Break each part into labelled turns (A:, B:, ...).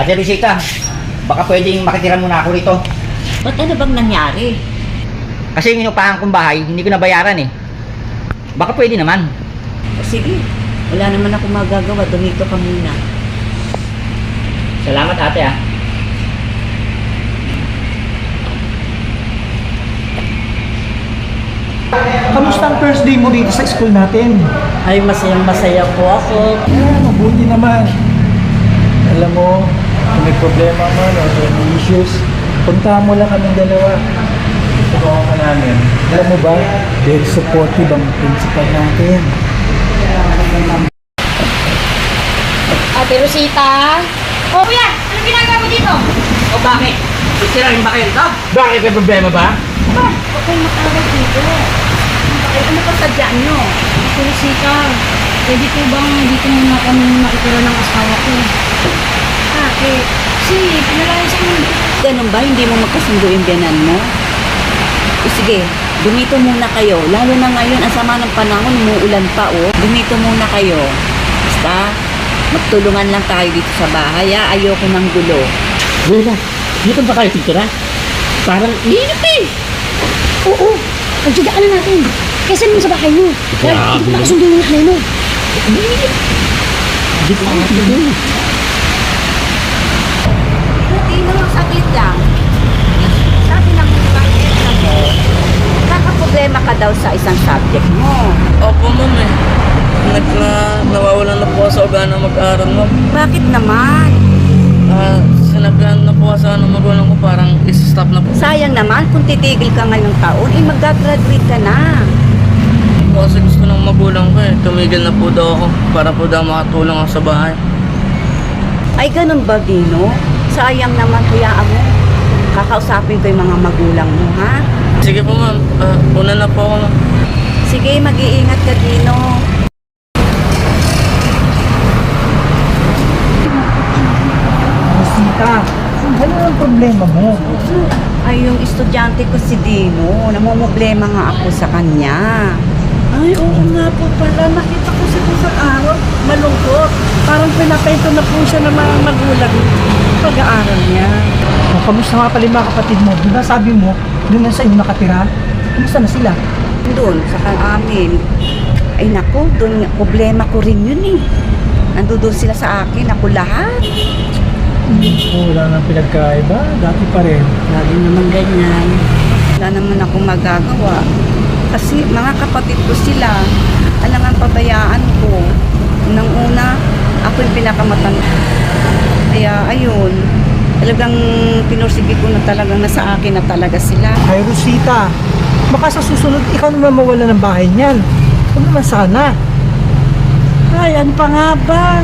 A: Ate Risita, baka pwedeng makitira muna ako rito.
B: Ba't ano bang nangyari?
A: Kasi yung inupahan kong bahay, hindi ko nabayaran eh. Baka pwede naman.
B: O sige, wala naman ako magagawa. Dumito ka muna.
A: Salamat ate ah.
C: Kamusta ang first day mo dito sa school natin?
B: Ay, masayang-masaya po ako.
C: Mabuti naman. Alam mo, kung may problema man o may issues, punta mo lang kaming dalawa. Tulungan ka namin. Alam mo ba, very supportive ang principal natin.
D: Ate Rosita? Oh, kuya! Anong ginagawa mo dito?
A: O bakit? Sisirain ba kayo ito? Bakit may problema ba?
D: Huwag kayong mag-away dito. Ay, ano pa sadya nyo? Ate Rosita, pwede po bang dito muna kami makitira ng asawa ko? Bakit? Kasi, pinalayas ko yung...
B: Ganun ba? Hindi mo magkasundo yung biyanan mo? O sige, dumito muna kayo. Lalo na ngayon, ang sama ng panahon, umuulan pa oh. Dumito muna kayo. Basta, magtulungan lang tayo dito sa bahay ha. Ayoko ng gulo.
A: Wala, dito ba kayo titira? Parang init eh.
D: Oo, pagtsagaan na natin. Kesa naman sa bahay mo. Dahil hindi ko makasundo yung nanay mo.
A: Hindi ko kayo titira.
B: Hindi naman sakit lang. Sabi ng mga mo, kakaproblema ka daw sa isang subject mo.
E: Opo, ma'am eh. Nawawalan na po sa ugan ng mag-aaral, ma'am.
B: Bakit naman?
E: Sinabihan na po sa ng magulang ko parang is-stop na po.
B: Sayang naman kung titigil ka ngayong taon, mag-graduate ka na.
E: Kasi gusto ng magulang ko eh. Tumigil na po daw ako para po daw makatulong ako sa bahay.
B: Ay, ganun ba, Dino? Sayang naman, kuyaan mo. Kakausapin ko yung mga magulang mo, ha?
E: Sige po, ma'am. Una na po ako, ma'am.
B: Sige, mag-iingat ka, Dino.
C: Rosita, ano ang problema mo?
B: Ay, yung estudyante ko si Dino, namumblema nga ako sa kanya.
F: Ay, oo nga po pala. Nakita ko siya po sa araw. Malungkot. Parang pinapento na po siya ng mga magulang pag-aaral niya.
C: O, kamusta nga pala yung mga kapatid mo? Di ba sabi mo, doon na sa inyo nakatira? Kamusta na sila?
B: Doon, sa amin. Ay naku, doon problema ko rin yun eh. Nandoon sila sa akin, ako lahat.
C: Wala nang pinagkaiba. Dati pa rin.
B: Lagi naman ganyan. Wala naman ako magagawa. Kasi mga kapatid ko sila, alangan pabayaan ko. Unang una, ako yung pinakamatanda. Kaya ayun, talagang pinursige ko na talagang nasa akin na talaga sila.
C: Ay, Rosita, baka sa susunod, ikaw naman mawala ng bahay niyan. Huwag naman sana.
F: Ay, ano pa nga ba?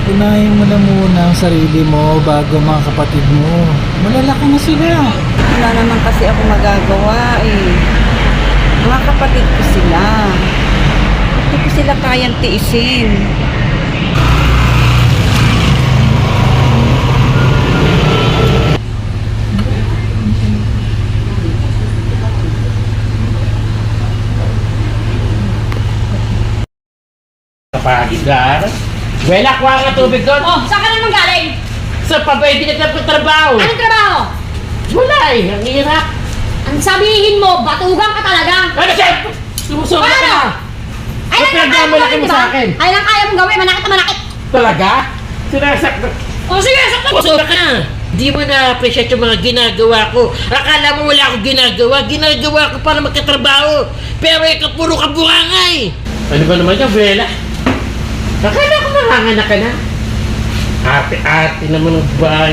C: Unahin mo na muna ang sarili mo bago mga kapatid mo. Malalaki na sila.
B: Wala naman kasi ako magagawa eh. Mga kapatid ko sila. Hindi ko sila kayang tiisin.
A: Kapagigar. Wala, kuha nga tubig doon.
D: Oh, saan ka naman galing?
A: Sa pabay, di nagtrabaho.
D: Anong trabaho?
A: Wala eh, ang hirap.
D: Ang sabihin mo, batugang ka talaga.
A: Ano siya? Sumusobra ka na.
D: Ay,
A: Ba't pinagmamalaki mo sa akin?
D: Ay, lang kaya mong gawin, manakit na manakit.
A: Talaga? Sinasakta.
D: O sige, saktan mo.
A: Sumusobra ka na. Di mo na-appreciate yung mga ginagawa ko. Akala mo wala akong ginagawa. Ginagawa ko para magkatrabaho. Pero ikaw puro ka bungangay. Ano ba naman yung Bella? Akala ko manganganak ka na. Ate-ate naman ng bahay.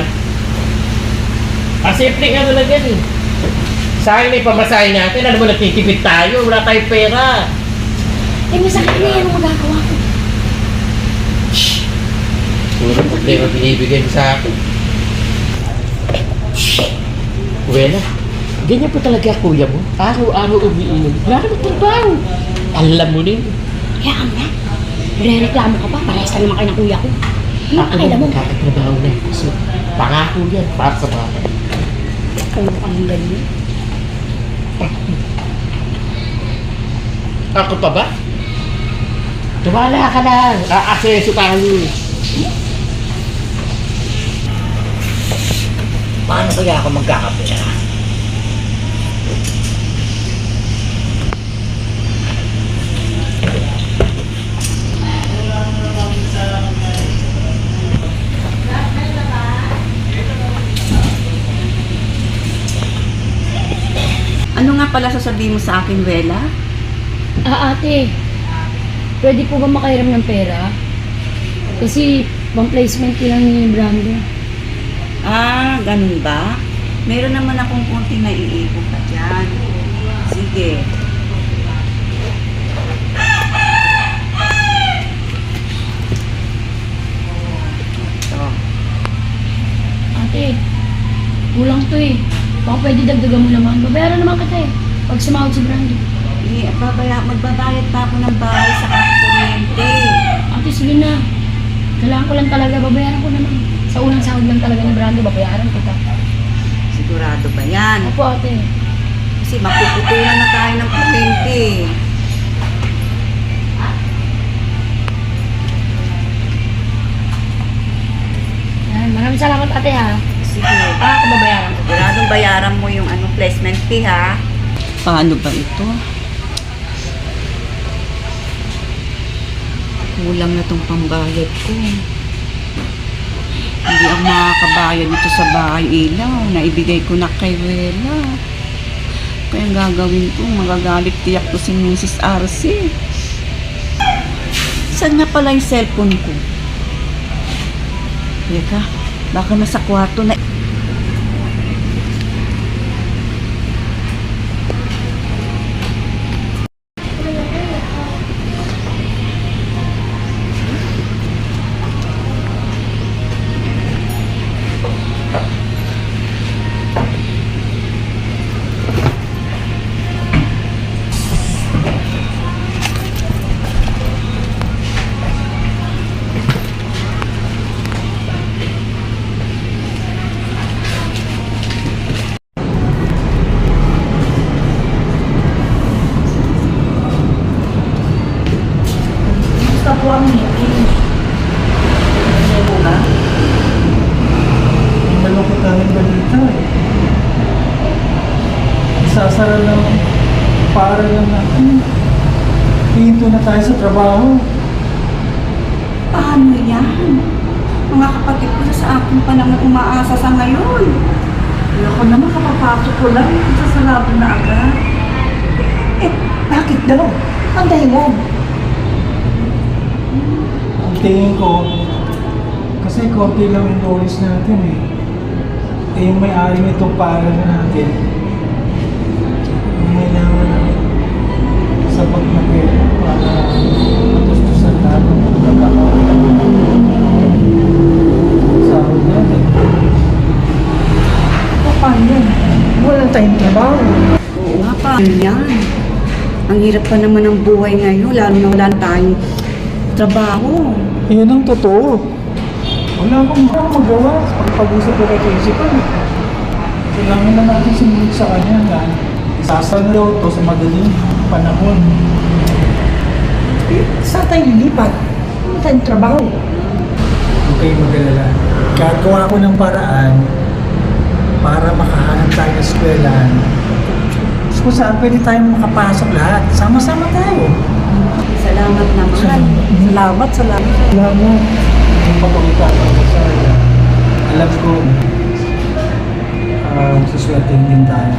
A: Simple nga na lang yan eh. Sa akin may pamasahin natin. Alam mo, nagtitipid tayo. Wala tayong pera.
D: Eh, may sakit na yan ang magagawa ko.
A: Shhh! Puro problema binibigay mo sa akin. Wala. Ganyan po talaga kuya mo. Araw-araw umiinom. Wala ka magtrabaho. Alam mo rin.
D: Kaya nga, rereklamo ka pa, parehas lang naman kayo ng kuya ko. Ano
A: Ako
D: pakila
A: na
D: mo?
A: magkakatrabaho na. So, pangako yan para sa bahay.
D: Kayo ka ng ganyan.
A: Ako pa ba? Tumala ka lang. Aaseso tayo. Paano kaya ako magkakapera?
B: Ano nga pala sasabihin mo sa akin, Wela?
D: Ate, pwede po ba makahiram ng pera? Kasi pang-placement ko lang ni Brando.
B: Ah, ganun ba? Meron naman akong konting naiipon pa dyan. Sige. Ito.
D: Ate, kulang to eh. Baka pwede dagdagan mo naman. Babayaran naman kita eh. Pag sumahod si Brando.
B: Magbabayad pa ako ng bahay sa kuryente.
D: Ate, sige na. Kailangan ko lang talaga. Babayaran ko naman. Sa unang sahod lang talaga ni Brando, babayaran kita.
B: Sigurado ba yan?
D: Opo, ate.
B: Kasi mapuputulan na tayo ng kuryente.
D: Yan, maraming salamat ate ha.
B: Sige.
D: Ako babayaran ko.
B: Siguradong bayaran mo yung placement fee, ha? Paano ba ito? Kulang na tong pambayad ko. Hindi ako makakabayad dito sa bahay ilaw. Naibigay ko na kay Wela. Kaya ang gagawin ko, magagalit tiyak ko si Mrs. RC. Saan nga pala yung cellphone ko? Teka, baka nasa kwarto na.
F: Gusto po ang meeting.
B: Ano mo ba?
C: Ang malungkot namin balita eh. Isasara lang, para lang natin. Pinto na tayo sa trabaho.
B: Paano yan? Mga kapatid ko sa akin pa naman umaasa sa ngayon.
F: Ako naman kapapasok ko lang. Sasarado na agad. Eh, bakit daw? Anday mo.
C: Ang tingin ko, kasi konti lang yung dollars natin eh. Eh yung may-ari nitong para natin, may naman ng sapat na pera para matustusan natin ang sahod natin.
F: Paano yan? Walang tayong trabaho.
B: Oo nga pa. Yan. Ang hirap pa naman ng buhay ngayon, lalo na wala tayong trabaho.
C: Yun ang totoo. Wala akong magawa. Pag-usap ko kay principal. Kailangan na natin sumunod sa kanya na isasalaw to sa madaling panahon.
F: Eh, saan tayo lilipat? Wala tayong trabaho.
C: Huwag kayong mag-alala. Gagawa ko ng paraan para makahanap tayo ng eskwelahan. Kung saan pwede tayong makapasok lahat. Sama-sama tayo.
B: Salamat naman.
F: Salamat.
C: Salamat. Yung papakita ko sa alam ko, suswertein din tayo.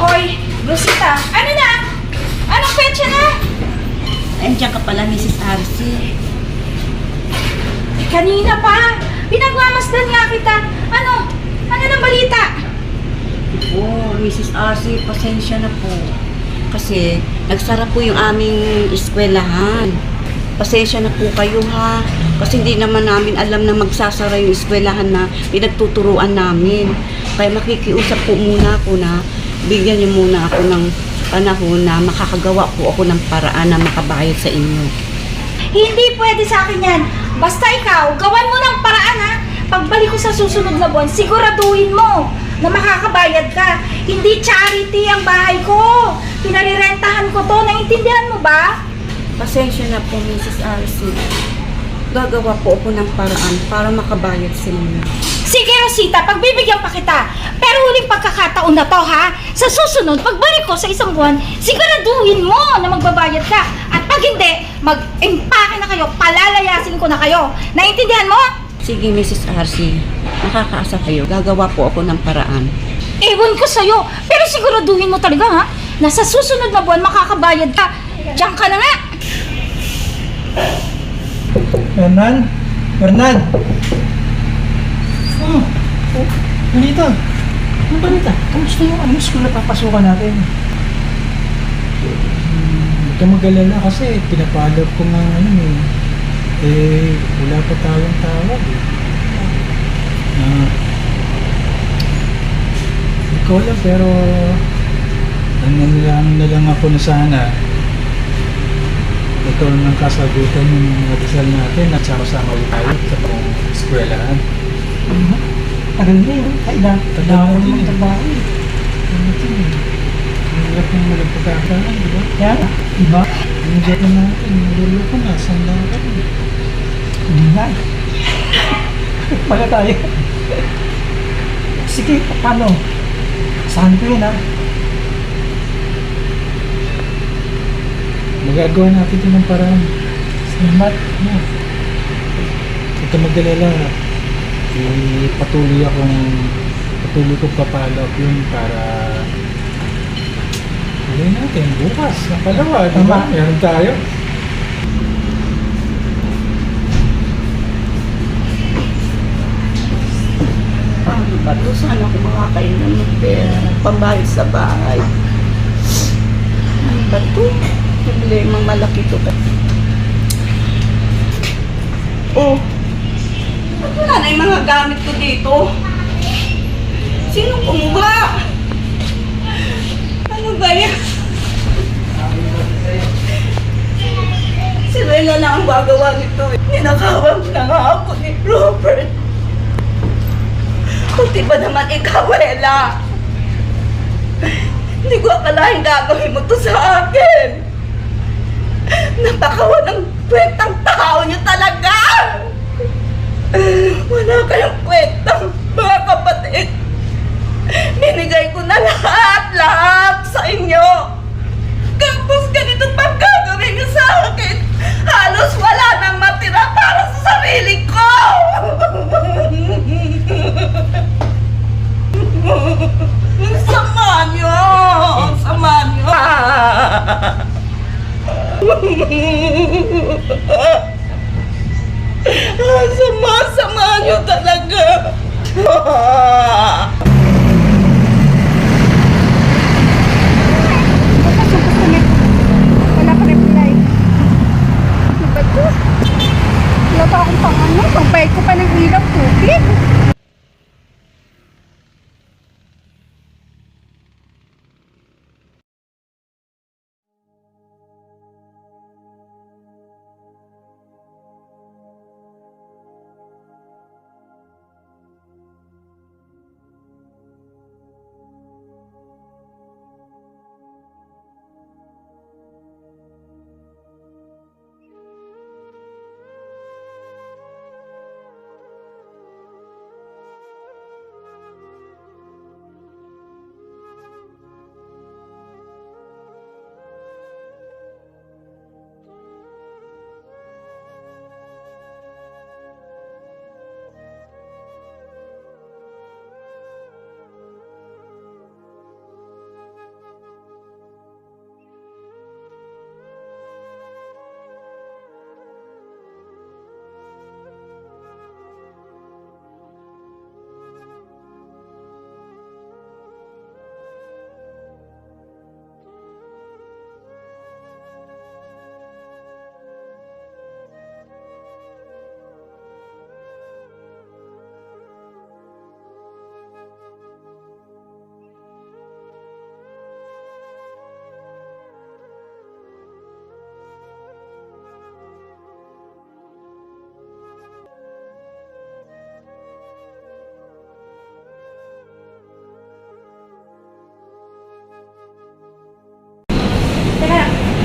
B: Hoy!
D: Rosita, ano na? Anong petsa na?
B: Andiyan ka pala, Mrs. RC.
D: Kanina pa. Pinagmamasdan nga kita. Ano? Ano ng balita?
B: Oh, Mrs. RC, pasensya na po. Kasi nagsara po yung aming eskwelahan. Pasensya na po kayo ha. Kasi hindi naman namin alam na magsasara yung eskwelahan na pinagtuturuan namin. Kaya makikiusap po muna ako na bigyan niyo muna ako ng panahon na makakagawa po ako ng paraan na makabayad sa inyo.
D: Hindi pwede sa akin yan. Basta ikaw, gawan mo ng paraan ha. Pagbalik ko sa susunod na buwan, siguraduhin mo na makakabayad ka. Hindi charity ang bahay ko. Pinarirentahan ko to. Naiintindihan mo ba?
B: Pasensya na po, Mrs. RC. Gagawa po ako ng paraan para makabayad sa inyo.
D: Sige, Rosita, pagbibigyan pa kita. Pero huling pagkakataon na to, ha? Sa susunod, pagbalik ko sa isang buwan, siguraduhin mo na magbabayad ka. At pag hindi, mag-impake na kayo, palalayasin ko na kayo. Naiintindihan mo?
B: Sige, Mrs. RC. Nakakaasa kayo. Gagawa po ako ng paraan.
D: Ewan ko sa'yo. Pero siguraduhin mo talaga, ha? Na sa susunod na buwan, makakabayad ka. Diyan ka na nga.
C: Hernan? Hernan! Oh, Balita. Ano balita? Kamusta yung school na papasukan natin? Huwag ka mag-alala kasi pinapalab ko nga wala pa tayong tawag ikaw lang pero na lang ako na sana ito ng kasagutan yung mga dasal natin at sama tayo sa pang eskwelahan. Tagal na yun. Tanda ko din trabaho eh. Ang hirap ng walang pagkakaroon, di ba? Kaya, diba? Ang hirap natin, nagulo ko na, sanda ka rin. Hindi nga. Pala tayo. Sige, paano? Saan ko yun ha? Magagawa natin ito ng paraan. Salamat. Huwag ka magdalala. Patuloy kong papalap yun para tuloy natin bukas ang palawa, di ba? Meron tayo.
B: Ano ba ito? Sana ako makakailan ng pera. Pambayad sa bahay. Ano ba ito? Problemang malaki ito. Oh! Ba't wala na yung mga gamit ko dito? Sino kumuha? Ano ba yan? Si Rela na ang gagawa nito. Ninakawan na nga ako ni Robert. Kunti ba naman ikaw, Rela? Hindi ko akalain gagawin mo to sa akin. Napakawa ng kwentang tao niyo talaga. Wala kayong kwentang mga kapatid. Binigay ko na lahat sa inyo. Tapos ganito pang gagawin niyo sa akin. Halos wala nang matira para sa sarili ko. Ang sama niyo. Ang sama niyo. Sama-sama niyo talaga.
D: Wala pa reply. Ano ba ito? Wala pa akong pang-ano. Pang-bayad ko pa ng ilaw, tubig.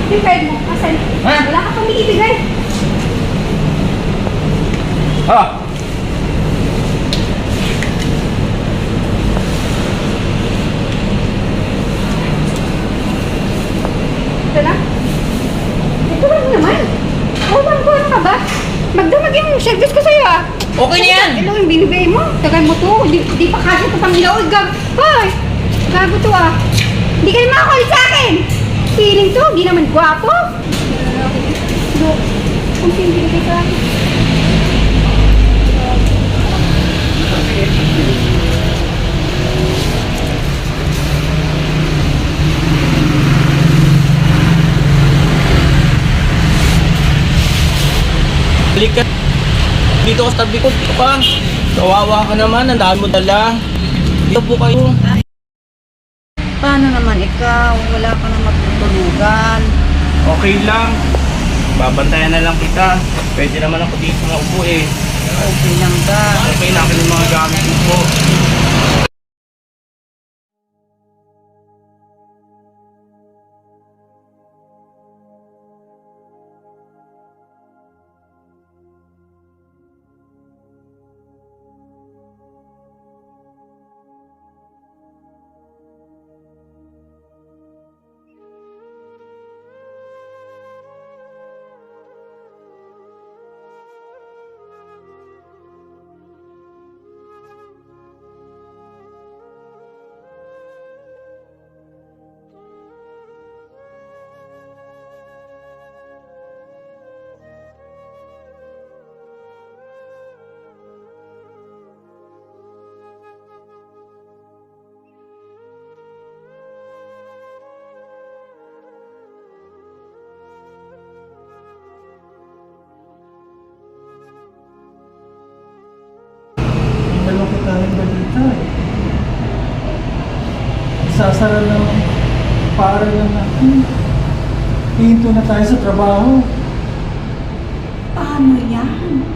D: Yung card mo, asan?
A: Ha?
D: Wala ka pang ibigay.
A: Oh!
D: Ito na. Ito lang naman. Uwan ko, ano ka ba? Magdamag yung service ko sa'yo ah.
A: Okay na yan!
D: Ilo yung binibigay mo. Tagal mo to. Di pa kasi ito pang ilaw. Hoy! Gago to ah. Hindi ka na makakulit sa akin. Feeling to, di naman gwapo. Look, kung pinibigay sa akin.
E: Balik ka. Dito ka sa tabi ko. Dito ka. Kawawa ka naman. Ang dami mo dala. Dito po kayo.
B: Paano naman ikaw? Wala ka na matutulugan.
E: Okay lang. Babantayan na lang kita. Pwede naman ako dito maupo eh.
B: Okay lang ba?
E: Okay na akin yung mga gamit ko po.
C: Malungkot tayong balita eh. Sasara lang, para lang natin. Hihinto na tayo sa trabaho.
B: Paano yan?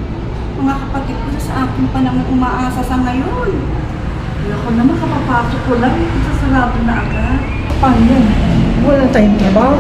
B: Mga kapatid ko sa akin pa naman umaasa sa ngayon.
F: Ako naman kapapasok ko lang, sasarado na agad. Paano yan? Wala tayong trabaho.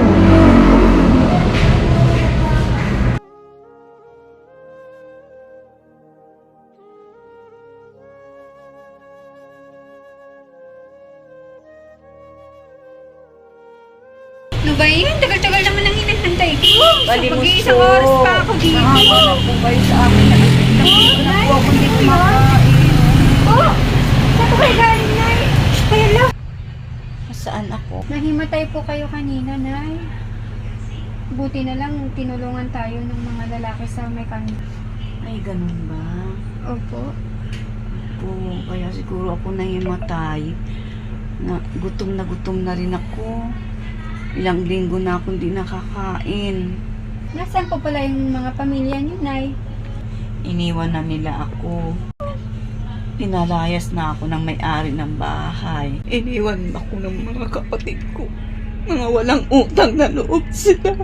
D: Ano ba yun? Tagal-tagal naman ang hinahantay ko.
B: Balimos
D: Mag-iisang
B: po.
D: oras pa ako dito.
B: Nakakala po kayo sa akin. Nakakala po ako hindi kumakain.
D: Oh! Saan po kayo galing, Nay? Kaya lang.
B: Saan ako?
D: Nahimatay po kayo kanina, Nay. Buti na lang tinulungan tayo ng mga lalaki sa mekanik.
B: Ay, ganun ba?
D: Opo.
B: Oo, kaya siguro ako nahimatay. Gutom na rin ako. Ilang linggo na akong di nakakain.
D: Nasaan po pala yung mga pamilya niyo, Nay?
B: Iniwan na nila ako. Pinalayas na ako ng may-ari ng bahay. Iniwan ako ng mga kapatid ko. Mga walang utang na loob sila.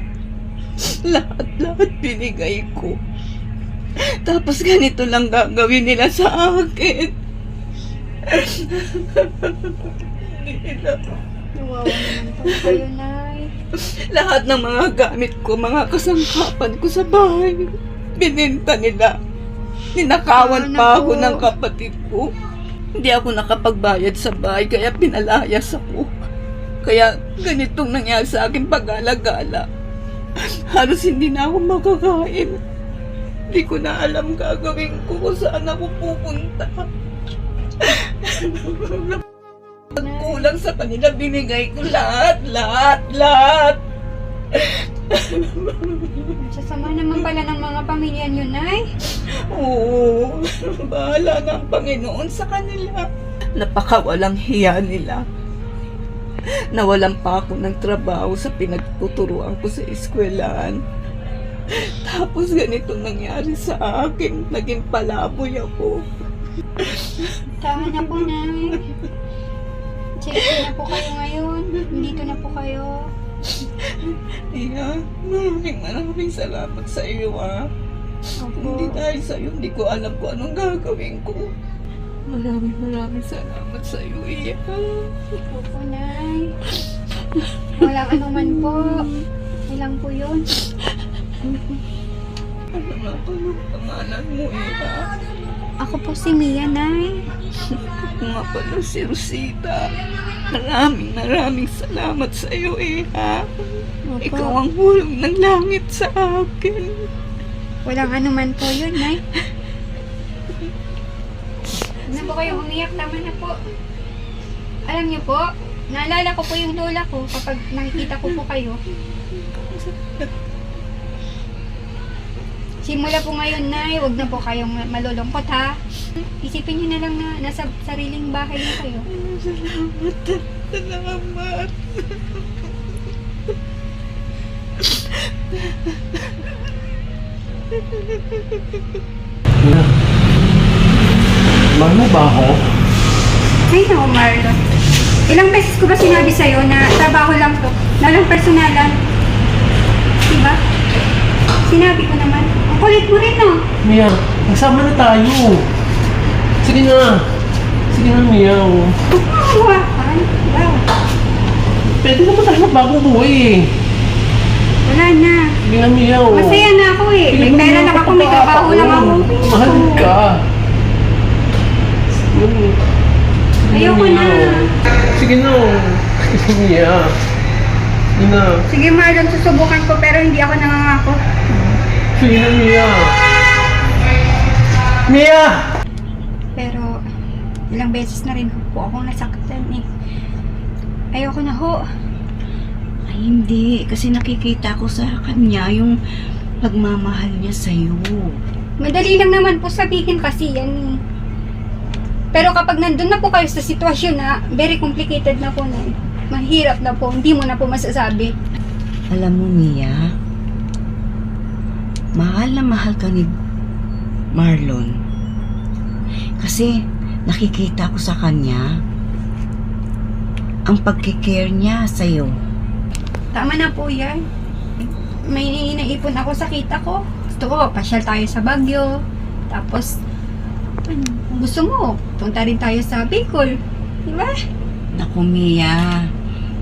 B: Lahat binigay ko. Tapos ganito lang gagawin nila sa akin.
D: Nawawa naman po kayo, Nay.
B: Lahat ng mga gamit ko, mga kasangkapan ko sa bahay, binenta nila. Ninakawan pa ako ng kapatid ko. Hindi ako nakapagbayad sa bahay, kaya pinalayas ako. Kaya ganitong nangyari sa akin pag-alagala. Halos hindi na ako makakain. Hindi ko na alam gagawin ko kung saan ako pupunta. Kulang sa kanila, binigay ko lahat.
D: Sasama naman pala ng mga pamilya niyo, Nay.
B: Oo, bahala na ang Panginoon sa kanila. Napakawalang hiya nila. Nawalan pa ako ng trabaho sa pinagtuturuan ko sa eskwelahan. Tapos ganito nangyari sa akin, naging palaboy ako.
D: Tama na po, Nay. Safe na po kayo ngayon. Dito na po kayo.
B: Iya, maraming salamat sa iyo
D: Opo.
B: Hindi dahil sa iyo, hindi ko alam kung anong gagawin ko. Maraming salamat sa iyo, Iya.
D: Opo, Nay. Walang anuman po. Okay lang po yun.
E: Ano nga ba yung pangalan mo, Ira?
D: Ako po si Mia, Nay.
B: Ako nga pala si Rosita. Maraming salamat sa iyo, Ira.
D: Opo.
B: Ikaw ang hulog ng langit sa akin.
D: Walang anuman po yun, Nay. Huwag na po kayong umiyak. Tama na po. Alam niyo po, naalala ko po yung lola ko kapag nakikita ko po kayo. Simula po ngayon, Nay, huwag na po kayong malulungkot, ha? Isipin niyo na lang na nasa sariling bahay na kayo.
B: Salamat.
C: Mahal mo ba ako?
D: Ay, no, Marlon. Ilang beses ko ba sinabi sa'yo na trabaho lang to? Na lang personalan? Diba? Sinabi ko naman. Ang kulit mo rin, no?
C: Mia, magsama na tayo. Sige na. Sige na, Mia. Oh.
D: Huwag mo hawakan. Wow.
C: Pwede naman tayo magbagong buhay eh.
D: Wala na.
C: Sige na, Mia. Oh.
D: Masaya na ako eh. May pera lang ako, may trabaho lang ako.
C: Mahal ka.
D: Ayoko na.
C: Sige na. Sige, Mia. Sige na.
D: Sige, Marlon, susubukan ko pero hindi ako nangangako.
C: Sige na, Mia. Mia!
D: Pero ilang beses na rin po akong nasaktan eh. Ayoko na ho.
B: Ay, hindi. Kasi nakikita ko sa kanya yung pagmamahal niya sa'yo.
D: Madali lang naman po sabihin kasi yan eh. Pero kapag nandun na po kayo sa sitwasyon na very complicated na po na eh. Mahirap na po, hindi mo na po masasabi.
B: Alam mo, Mia, mahal na mahal ka ni Marlon. Kasi nakikita ko sa kanya ang pagkikare niya sa'yo.
D: Tama na po yan. May naipon ako sa kita ko. Gusto ko, pasyal tayo sa Baguio. Tapos, kung gusto mo, punta rin tayo sa Bicol. Diba?
B: Naku, Mia,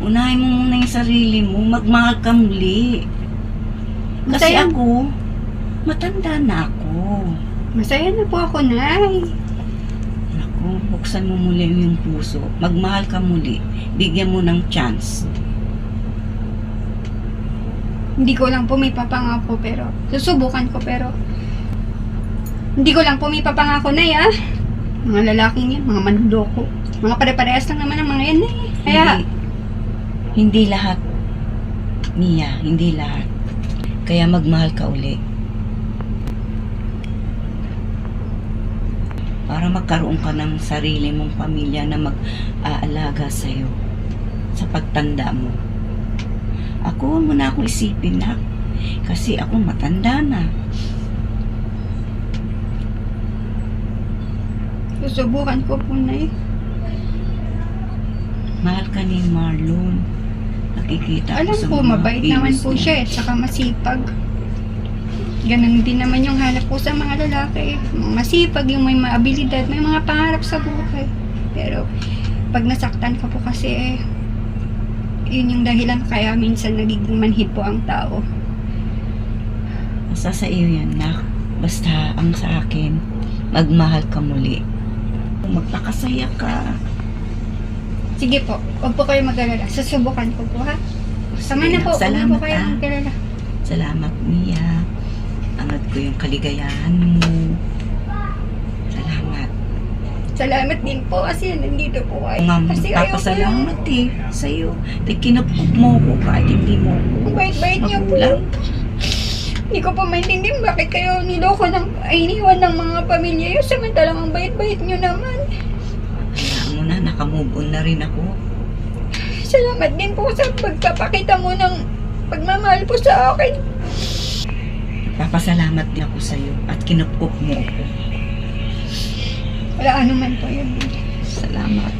B: unahin mo muna yung sarili mo. Magmahal ka muli. Kasi
D: Masaya-
B: ako, matanda na ako.
D: Masaya na po ako, Nay.
B: Naku, buksan mo muli yung puso. Magmahal ka muli. Bigyan mo ng chance.
D: Hindi ko lang po may papangako pero susubukan ko pero hindi ko lang po may papangako na ya. Mga lalaking yan, mga manloko. Mga pare-parehas lang naman ang mga yan eh. Kaya,
B: Hindi lahat, Mia, hindi lahat. Kaya magmahal ka uli. Para magkaroon ka ng sarili mong pamilya na mag-aalaga sa'yo sa pagtanda mo. Ako, huwag mo na ako isipin na. Kasi ako matanda na.
D: susubukan ko po na eh.
B: Mahal ka ni Marlon. Nakikita ko
D: Alam
B: sa
D: ko,
B: mga
D: mabait
B: kilos
D: naman po
B: niya.
D: siya at saka masipag. Ganun din naman yung hanap ko sa mga lalaki. Masipag, yung may mga abilidad, may mga pangarap sa buhay. Pero, pag nasaktan ka po kasi yun yung dahilan kaya minsan nagiging manhid po ang tao.
B: Basta sa iyo yan, nak. Basta ang sa akin, magmahal ka muli. Magpakasaya ka.
D: Sige po, huwag po kayo mag-alala. Susubukan ko po, ha? Sama na po, huwag na po
B: Salamat,
D: kayo
B: ah.
D: mag-alala.
B: Salamat, Mia. Angat ko yung kaligayahan mo. Salamat.
D: Salamat din po kasi nandito po kayo.
B: Nga,
D: Kasi ayoko lang.
B: papasalamat eh sa'yo. Dahil kinapok mo ko kahit hindi mo ko.
D: Ang bait-bait niyo po.
B: magulang.
D: Hindi ko po maintindihan bakit kayo niloko iniwan ng mga pamilya yun. Samantalang ang bait-bait niyo naman.
B: Kaya mo na, nakamove on na rin ako.
D: Salamat din po sa pagpapakita mo ng pagmamahal po sa akin.
B: Papasalamat din ako sa'yo at kinapok mo ako.
D: Wala anuman po yun.
B: Salamat.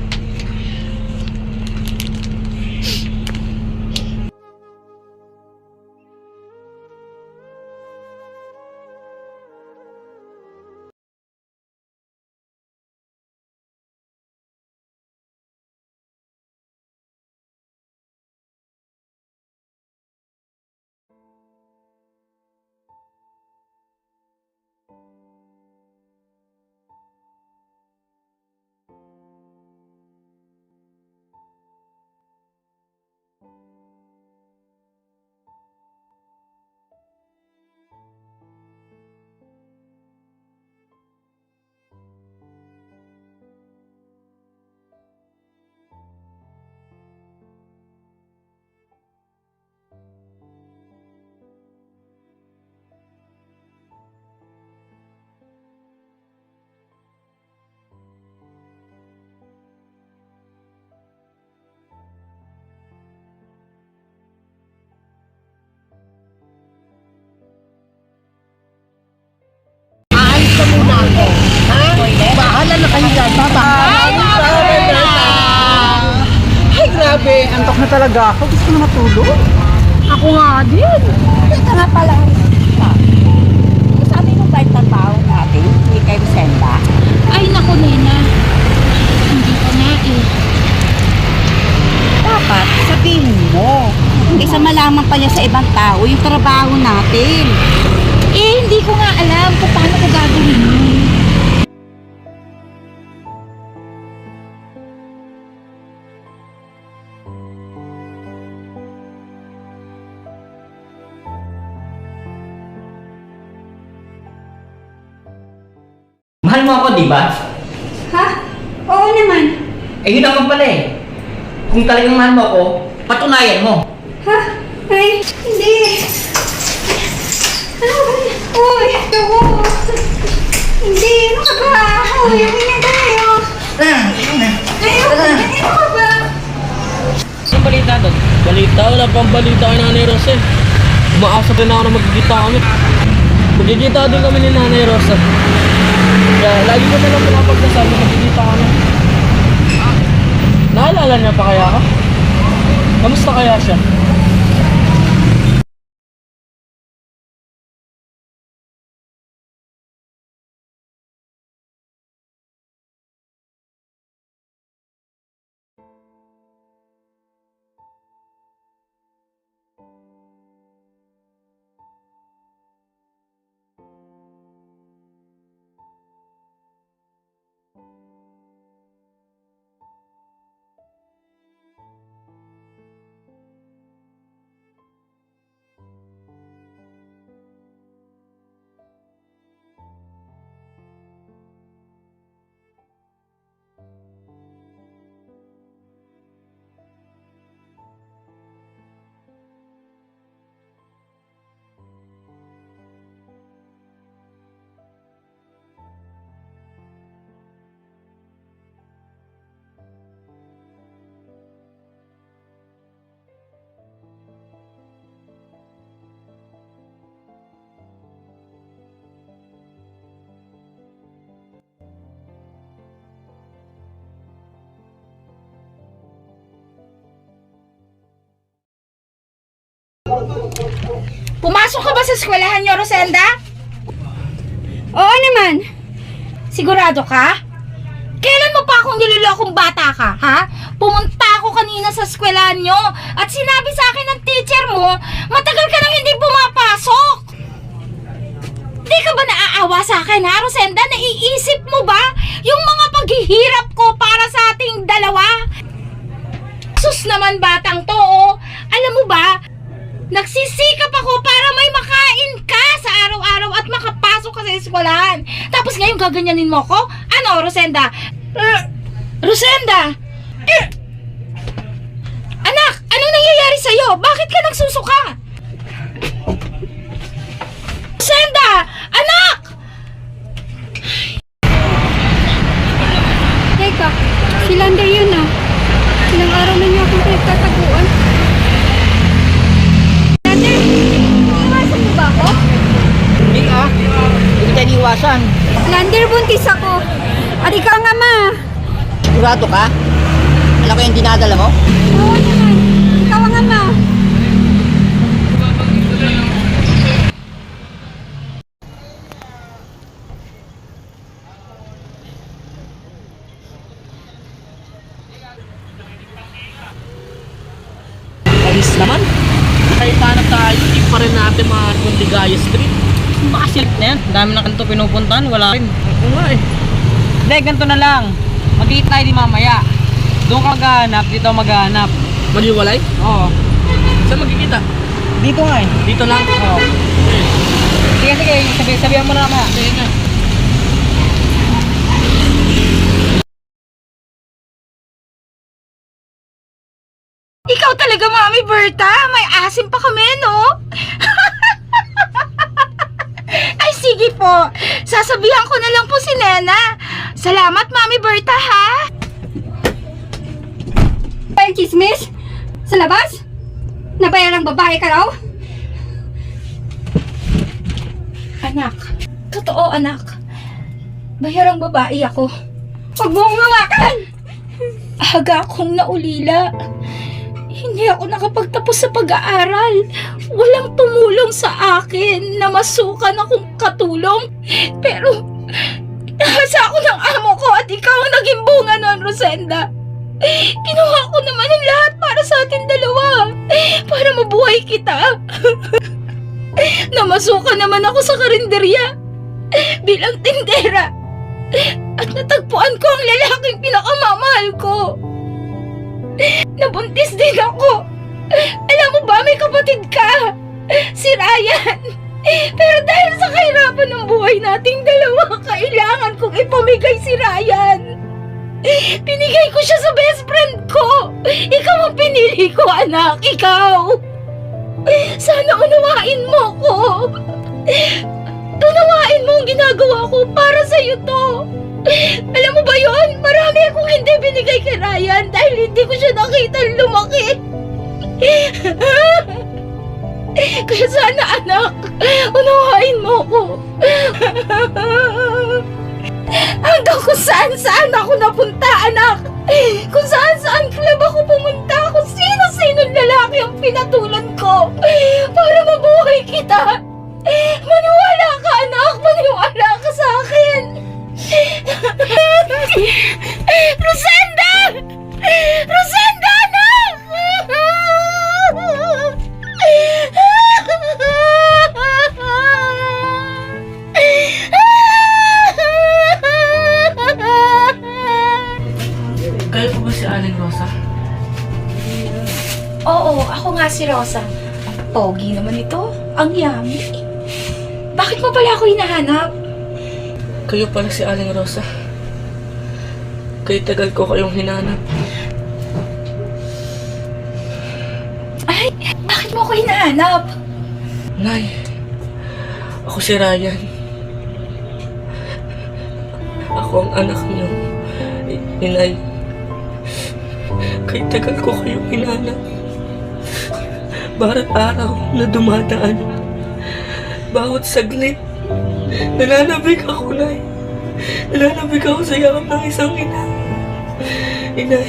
E: Ay, grabe. Antok na talaga ako. Gusto ko na matulog.
D: Ako nga din.
B: Ito nga pala. Sabi nung bait ng tao natin, hindi kayo senda.
D: Ay, naku, Nena. Hindi ko nga eh.
B: Dapat sabihin mo. Kaysa malaman pa niya sa ibang tao yung trabaho natin.
D: Eh, hindi ko nga alam kung paano ko gagawin yun.
E: Mahal mo ako, di ba?
D: Ha? Oo naman.
E: Eh, yun naman pala eh. Kung talagang mahal mo ako, patunayan mo.
D: Ha? Ay, hindi. Ano ba? Uy, ako. Hindi, ano ka ba? Uy, okay na tayo. Ayoko, ano ka ba?
E: Anong balita doon? Balita? Wala pang balita kay Nanay Rosa eh. Umaasa rin ako na magkikita kami. Magkikita din kami ni Nanay Rosa. Kaya lagi ko na lang pinapagdasal na magkikita kami. Naalala niya pa kaya ako? Kamusta kaya siya?
D: Pumasok ka ba sa eskwelahan niyo, Rosenda? Oo naman. Sigurado ka? Kailan mo pa akong nilolokong bata ka, ha? Pumunta ako kanina sa eskwelahan niyo at sinabi sa akin ng teacher mo, matagal ka nang hindi pumapasok. Di ka ba naaawa sa akin, ha, Rosenda? Naiisip mo ba yung mga paghihirap ko para sa ating dalawa? Sus naman, batang to, oh. Alam mo ba, nagsisikap ako para may makain ka sa araw-araw at makapasok ka sa eskwelahan. Tapos ngayon gaganyanin mo ko? Ano, Rosenda? Rosenda! Anak, anong nangyayari sa'yo? Bakit ka nagsusuka? Rosenda! Anak!
G: Teka, si Lander yun ah. Ilang araw na niya akong pinagtataguan. Lander, iwasan mo ba ako?
E: Hindi ah. Hindi kita iniwasan.
G: Lander, buntis ako. At ikaw nga ma.
E: Sigurado ka? Alam ko yung dinadala mo?
G: Oo naman. Ikaw nga ma.
E: Alis naman. Kahit paano tayo, hindi pa rin natin makakong Ligaya Street. Makasilip na yan. Dami na kanto pinupuntahan, wala rin. Oo nga eh. Hindi, ganito na lang. Mag-eat tayo di mamaya. Doon ka maghahanap, dito maghahanap. Maliwalay? Oo. Saan magkikita? Dito nga eh. Dito lang? Oo. Sige, sabihan mo na naman. Sige nga.
D: Ikaw talaga, Mami Berta. May asim pa kami, no? Ay, sige po. Sasabihan ko na lang po si Nena. Salamat, Mami Berta, ha?
G: Pa yung chismis? Sa labas? Nabayarang babae ka raw?
D: Anak. Totoo, anak. Bayarang babae ako.
G: Huwag mo akong hawakan!
H: Aga akong naulila. Hindi ako nakapagtapos sa pag-aaral. Walang tumulong sa akin na masukan akong katulong. Pero, nahasa ako ng amo ko at ikaw ang naging bunga nun, Rosenda. Kinuha ko naman ang lahat para sa atin dalawa. Para mabuhay kita. Namasukan naman ako sa karinderya bilang tindera. At natagpuan ko ang lalaking pinakamamahal ko. Nabuntis din ako. Alam mo ba, may kapatid ka. Si Ryan. Pero dahil sa kahirapan ng buhay nating dalawa, kailangan kong ipamigay si Ryan. Pinigay ko siya sa best friend ko. Ikaw ang pinili ko, anak. Ikaw. Sana unawain mo ko. Unawain mo ang ginagawa ko para sa'yo to. Alam mo ba yon? Marami akong hindi binigay kay Ryan dahil hindi ko siya nakita lumaki. Kaya sana, anak, unawain mo ko. Hanggang kung saan ako napunta, anak. Kung saan club ako pumunta, kung sino-sino lalaki ang pinatulan ko para mabuhay kita. Maniwala ka, anak. Maniwala ka sa akin. Rosenda! Rosenda, anak!
E: Kayo po ba si Aling Rosa?
H: Oo, ako nga si Rosa. Pogi naman ito. Ang yummy. Bakit mo pala ako hinahanap?
E: Kayo pala si Aling Rosa. Kaya tagal ko kayong hinanap.
H: Ay, bakit mo ako hinahanap?
E: Nay, ako si Ryan. Ako ang anak niyo. Inay. Kaya tagal ko kayong hinanap. Bawat araw na dumadaan. Bawat saglit. Nananabik ako, Nay. Nananabik ako sa yakap ng isang ina. Inay,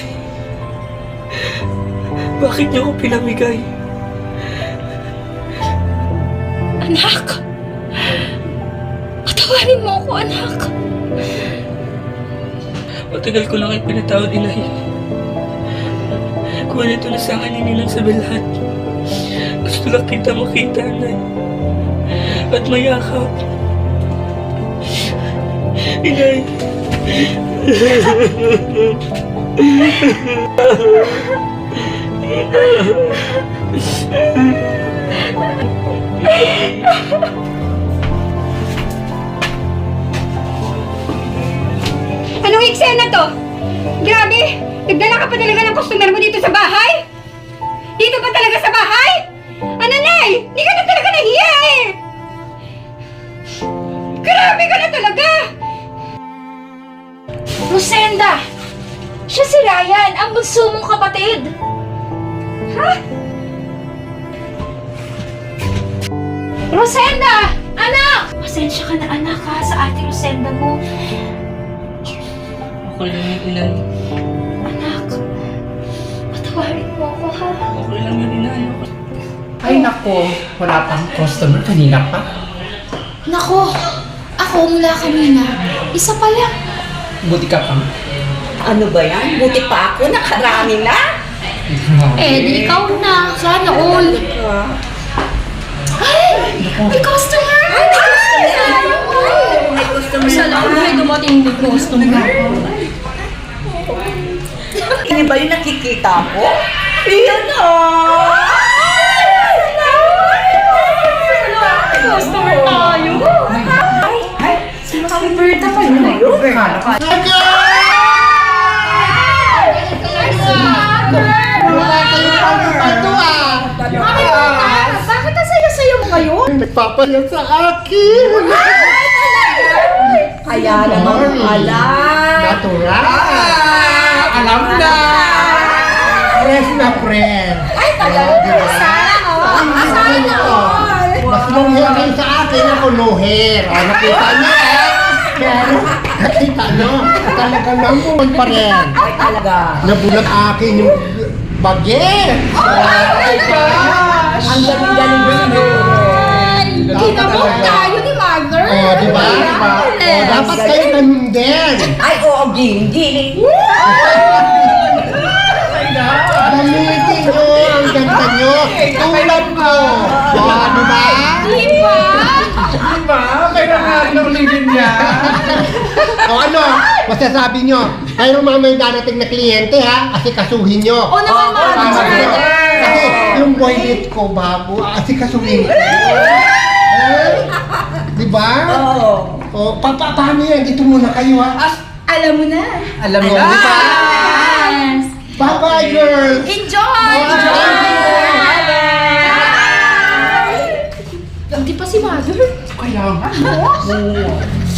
E: bakit niyo ko pinamigay?
H: Anak! Patawarin mo ako, anak!
E: Matagal ko lang ay pinatawad, Inay. Kung ito na sa akin inilang sa lahat. Gusto lang kita makita, Nay. At mayakap. Inay.
G: Anong eksena to? Grabe! Nagdala ka pa talaga ng customer mo dito sa bahay? Dito pa talaga sa bahay? Ano, Nay? Hindi ka na talaga nahiya eh! Grabe ka na talaga!
H: Rosenda! Siya si Ryan, ang bunso mong kapatid!
G: Ha?
H: Rosenda! Anak! Pasensya ka na, anak, ha, sa ate Rosenda mo.
E: Okay lang yun, Inay.
H: Anak, patawarin mo ako, ha?
E: Okay lang yun, Inay.
A: Ay nako, wala pang customer kanina pa.
H: Nako, ako mula kanina. Isa pa lang.
A: Buti ka pang.
B: Ano ba yan? Buti pa ako, nakarami na.
H: Eh, di ikaw na. Sana all. Ay! May customer!
B: May customer
H: Sa loob may dumating may customer.
B: Ini ba yung nakikita ko? Iyan na!
H: Customer tayo.
B: Happy birthday pa yun na yun.
H: Bakit ang saya-saya mo ngayon?
A: Nagpapayan sa akin!
B: Kaya naman alam.
A: Natural! Alam na! Fresh na friend! Ay,
B: Diba?
A: Sana all! Mas long hair kayo sa akin, ako no hair. Nakita niyo eh?
I: Pero, nakita nyo, talaga naman pa rin.
B: Ay, talaga.
I: Nabulag akin yung bagay.
B: Ay, gosh! Ang galing-galing mo.
H: Ginabot tayo ni Mother!
I: Oh, di ba? Diba? Oh, dapat kayo ganun din.
B: Ay, oo, giling-giling.
I: Gamitin nyo ang ganda nyo. Tulad ko. Oh, di ba?
H: Diba?
C: Diba? Kailangan ng ligin niya.
I: O ano, masasabi nyo, kayo mamay darating na kliyente ha, kasi kasuhin nyo.
H: O naman,
I: Tama
H: Mother!
I: nyo. Kasi yung boylet ko bago, kasi kasuhin ko. Diba?
B: Oo.
I: O, paano yan? Dito muna kayo ha.
H: Alam mo na!
C: Alam mo
I: Oh,
C: na.
I: di ba?
H: Yes!
I: Bye-bye, girls!
H: Enjoy! Hindi pa si Mother.
C: Kaya nga.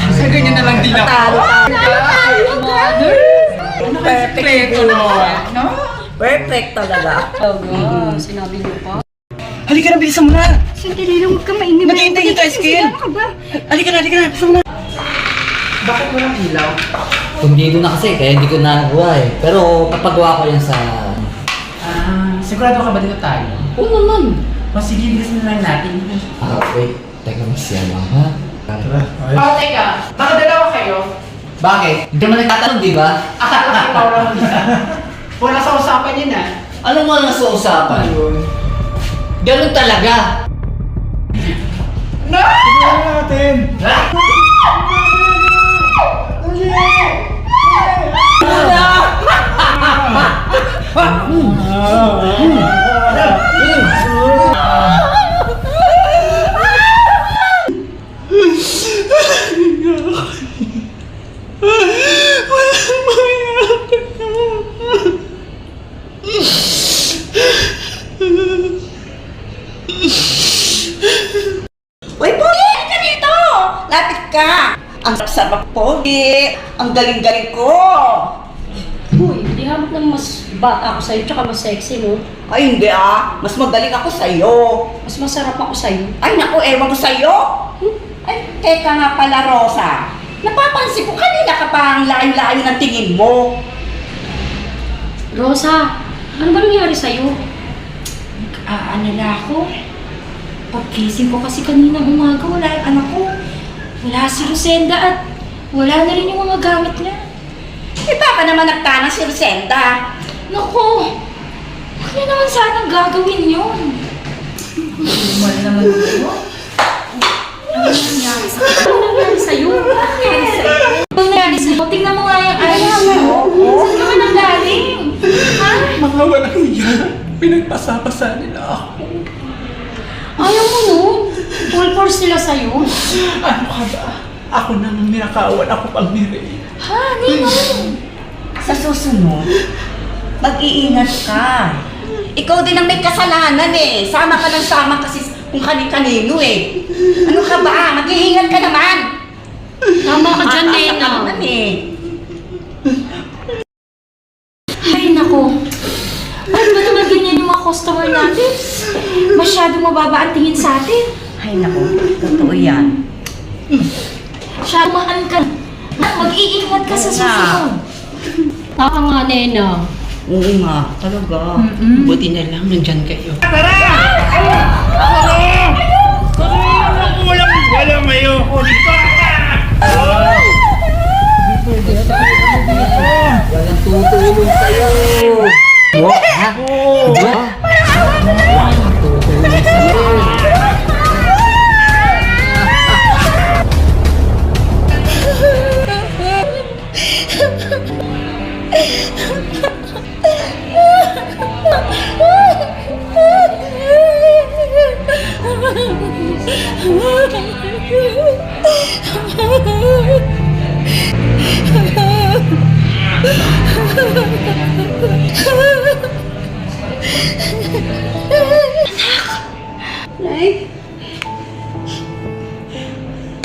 C: Sa ganyan na lang din ako.
H: Tayo, Mother!
B: Perfect.
C: No?
B: Perfect talaga.
E: Sinabi niyo pa. Halika na, bilisan mo na.
G: Sandali lang, huwag ka maingay.
E: Naghihintay yung tricycle.
G: Ano ka ba?
E: Halika na, bilisan mo na.
C: Bakit walang ilaw?
J: Hindi ko na kasi, kaya hindi ko na nagawa eh. Pero papagawa ko yan sa...
E: Sigurado ka ba dito tayo?
H: Oo naman.
E: O sige, bilisan na lang natin.
J: wait. Teka, masya lang ha.
E: Oh, teka. Baka dalawa kayo.
J: Bakit? Hindi naman nagtatanong, di ba?
E: Wala sa usapan yun ah.
J: Ano mo lang sa usapan? Ganun talaga.
C: Tignan natin.
B: Uy, Pogi! Ka dito! Lapit ka! Ang sarap, Pogi! Ang galing-galing ko!
D: Uy, di hamak ng mas bata ako sa'yo, tsaka mas sexy, no?
B: Ay, hindi ah! Mas magaling ako sa'yo!
D: Mas masarap ako sa'yo.
B: Ay, naku, ewan ko sa'yo! Ay, teka nga pala, Rosa. Napapansin ko kanina ka pa ang layo-layo ng tingin mo.
D: Rosa, ano ba nangyari sa'yo?
H: Nag-aalala ako. Pagkising ko kasi kanina umaga, wala yung anak ko. Wala si Rosenda at wala na rin yung mga gamit niya.
B: Eh, baka naman nagtanang si Rosenda.
H: Naku! Huwag niya naman sanang gagawin yun.
D: Ano nangyari sa'yo? Ano nangyari sa'yo? Tingnan mo nga yung eyes mo. Saan ka ba nanggaling? Ha?
C: Mga walang iya. Pinagpasapasa nila ako.
D: Ayaw mo nun. Full force nila sa'yo.
C: Ano ka ba? Ako nang ninakawan, ako pang nire.
H: Ha? Ninong?
B: Sa susunod, mag-iingat ka. Ikaw din ang may kasalanan eh. Sama ka ng sama kasi kung kani-kanino eh. Ano ka ba? Mag-iingat ka naman.
D: Tama ka dyan,
B: Aasa ka
D: Nena.
B: naman eh.
H: Ay, naku. Ano ba naman ganyan yung mga customer natin? Masyadong mababa ang tingin sa atin.
B: Ay naku, totoo yan.
H: Masyadong ka. Mag-iingat ka sa susunod.
D: Tama nga, Nena.
B: Oo nga, talaga.
A: Buti na lang, nandyan kayo.
C: Walang mayo.
J: Walang tutulong sa'yo. Ha? Walang tutulong sa'yo.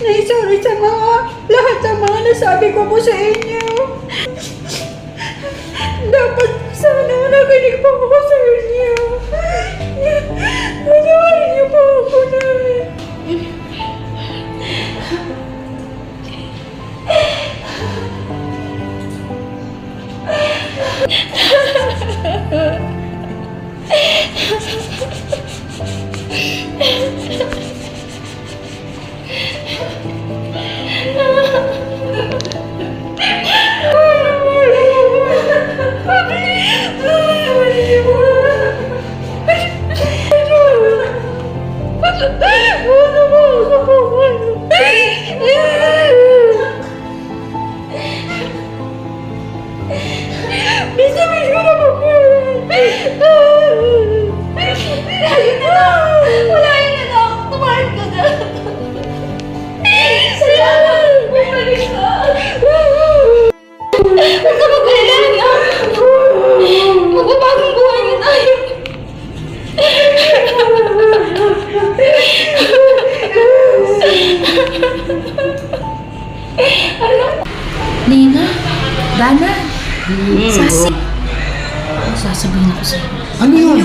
G: Nay, sorry sa lahat ng mga nasabi ko po sa inyo. Dapat sana nakinig po ako sa inyo. Patawarin niyo po ako, Nay.
H: Magbabagong buhay na tayo. Nina, Dana, Sasi. Sasabihin ako sa'yo.
I: Ano yun?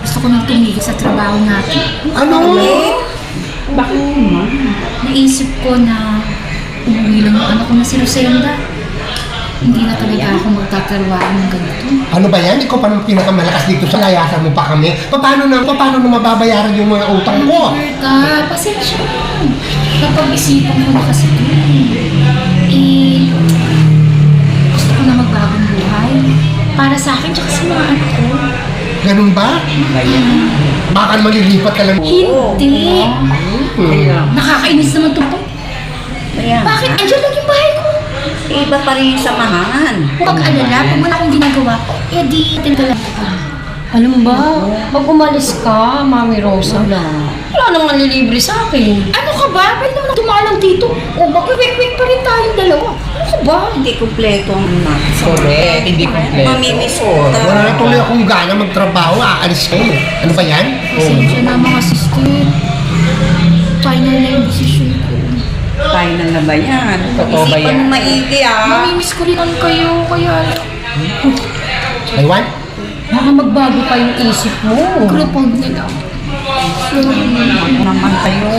H: Gusto ko nang tumigil sa trabaho natin.
I: Ano?
H: Naisip ko na umuwi lang yung anak ko na si Rosenda. Hindi na talaga ako magtatrabaho ng ganito.
I: Ano ba yan? Ikaw pa naman pinakamalakas dito sa layasan mo pa kami. Paano na mababayaran yung mga utang ko?
H: Berta, pasensya na. Napag-isipan ko na kasi ito. Gusto ko na magbagong buhay. Para sa akin, tsaka sa mga anak ko.
I: Ganun ba? Baka malilipat ka lang.
H: Hindi. Nakakainis naman ito po. Bakit? Andiyan lang yung bahay ko.
B: Iba pa rin yung samahan.
H: Huwag alala, pag wala akong ginagawa, di tinta lang.
D: Alam ba, pag umalis ka, Mami Rosa, wala nang manlilibre sa akin.
H: Ano ka ba? Pwede naman tumalang dito. O mag-wik-wik pa rin tayong dalawa. Ano ka ba?
B: Hindi kumpleto ang
E: Correct, hindi kompleto.
B: mamimiss ko.
I: Wala na tuloy akong gana magtrabaho. Aalis ko. Ano ba yan?
H: Pasensya na mga sister. Final na yung decision ko.
B: Final na ba yan?
E: Totoo ba
B: Isipan
E: yan?
B: mo maigi
H: Mamimiss ko rin kayo, kaya
I: Aywan?
D: Baka magbago pa yung isip mo.
H: grupag nila.
B: naman kayo.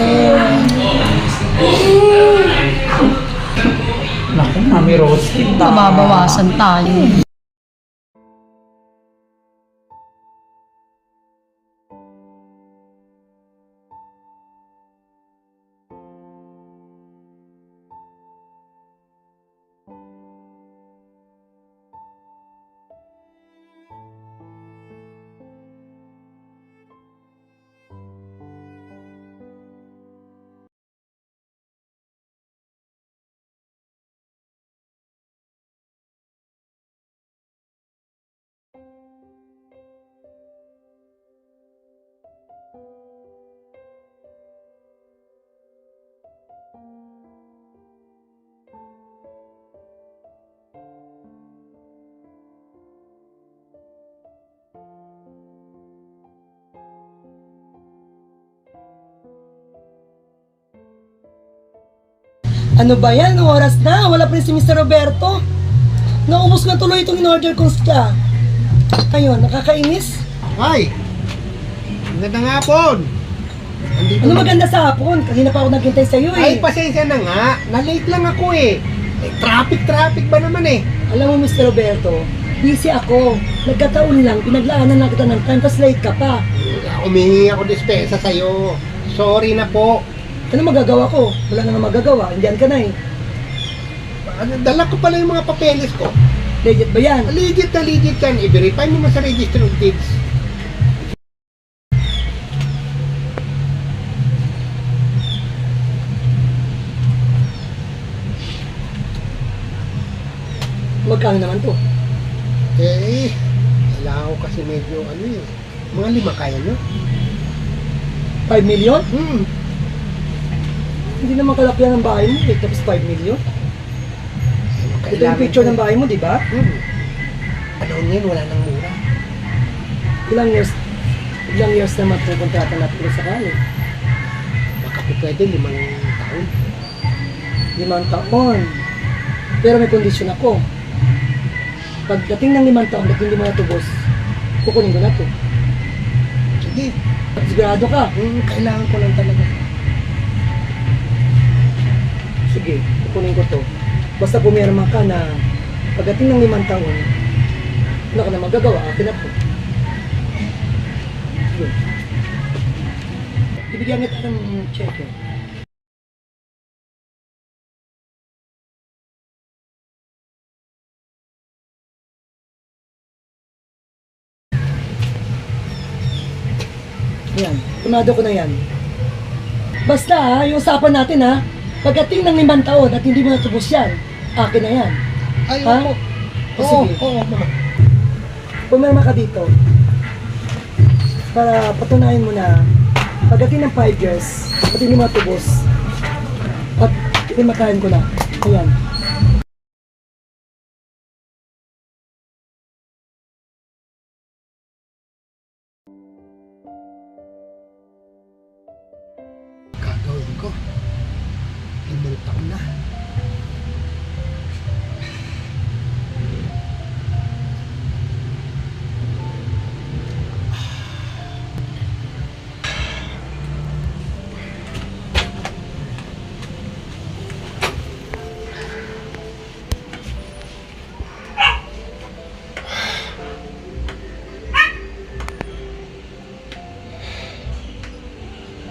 E: Naku, Mami Rose.
D: Mababawasan tayo.
F: Ano ba yan? Anong oras na? Wala pa rin si Mr. Roberto. Naubos na tuloy itong in-order kong siya. Ayun, nakakainis.
I: Ay! Magandang hapon! Andito
F: Ano maganda sa hapon? Kanina pa ako naghintay sa'yo
I: Ay,
F: eh.
I: pasensya na nga. Na-late lang ako eh. Traffic ba naman eh?
F: Alam mo, Mr. Roberto, busy ako. Nagkataon lang, pinaglaanan na kita ng time, tapos late ka pa.
I: Umihingi ako dispensa sa'yo. Sorry na po.
F: Ano magagawa ko? Wala na nga magagawa. Indiyan ka na eh.
I: Dala ko pala yung mga papeles ko.
F: Legit ba yan?
I: Legit yan. I-verify mo sa Register of Deeds.
F: Magkano naman to?
I: Eh, kailangan ko kasi medyo mga 5 kaya nyo?
F: 5 million?
I: Hmm.
F: Hindi naman kalakihan ng bahay mo eh. Tapos 5 million? Ito yung picture ng bahay mo, di ba?
I: Panahon ngayon, wala nang mura.
F: Ilang years na magpupuntrata natin kung sakali?
I: Baka po pwede 5 taon.
F: 5 taon. Pero may kondisyon ako. Pagdating ng 5 taon, ba't hindi mo natubos? Kukunin ko na to.
I: Sige.
F: Sigurado ka?
I: Kailangan ko lang talaga.
F: Sige, kukunin ko to. Basta pumirma ka na Pagdating ng 5 taon, wala ka na magagawa, akin na po. Yun. Ibigyan kita ng check eh. Yan, tunado ko na yan. Basta ha, yung usapan natin ha, pagdating ng 5 taon at hindi mo natubos yan, akin na yan.
I: Ay,
F: Ha?
I: opo.
F: O sige,
I: mama.
F: pumirma ka dito. Para patunayan mo na pagdating ng 5 years at hindi mo natubos at pinimatahan ko na. Ayan.
I: Gagawin ko. 5 taon na.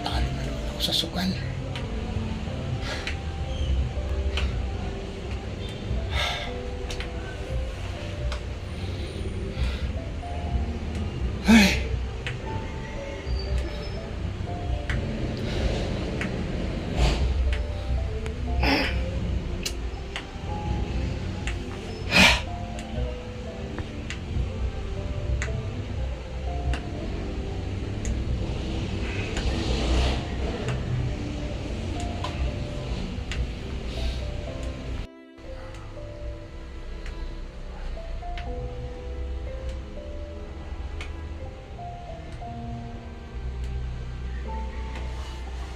I: Talo na naman ako sa sugal. Ay.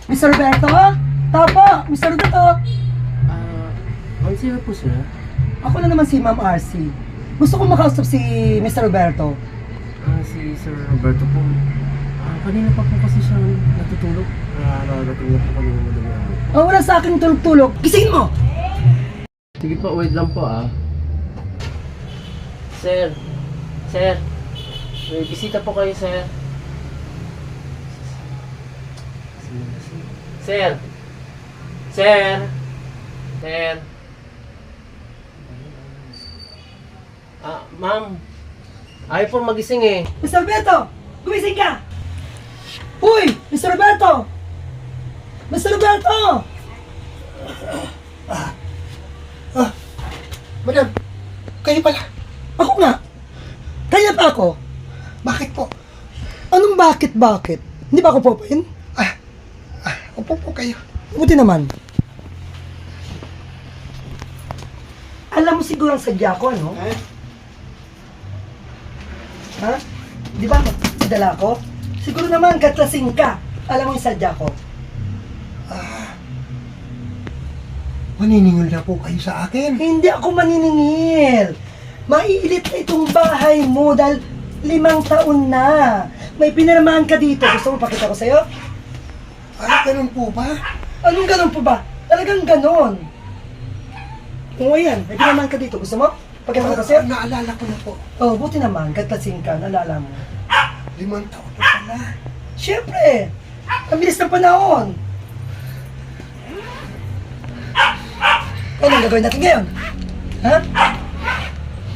F: Mr. Roberto? Tapo, Mr. Roberto.
A: Ang sino po sir?
F: Ako na naman si Ma'am RC. Gusto ko makausap si Mr. Roberto.
A: Si Sir Roberto po. Kanina pa po kasi siya natutulog. Narating na po kami ng madaling araw.
F: Oh, wala sa akin tulog-tulog. Gisingin mo!
A: Sige po, wait lang po Sir, may bisita po kayo, sir. Sir! Ma'am. Ayaw po magising eh.
F: Mr. Roberto! Gumising ka! Uy! Mr. Roberto! Mr. Roberto!
I: Madam, kayo pala.
F: Ako nga! Kaya pa ako?
I: Bakit po?
F: Anong bakit? Hindi ba ako popain?
I: Upo po kayo.
F: Buti naman. Alam mo siguro ang sadya ko, ano? Ha? Di ba? Dala ko? Siguro naman, katlasing ka. Alam mo yung sadya ko.
I: Maniningil na po kayo sa akin.
F: Hindi ako maniningil. Maiilit na itong bahay mo dahil 5 taon na. May pinirmahan ka dito. Gusto mo pakita ko sa'yo?
I: Ganun po ba?
F: Anong ganon po ba? Talagang ganon. Oo, yan. May pinirmahan ka dito. Gusto mo? Pakita ko sa'yo?
I: Naalala ko na po.
F: Oh, buti naman. Katlasing ka. Nalala mo.
I: 5 taon na pala.
F: Siyempre. Ang bilis ng panahon. Anong gagawin natin ngayon? Ha?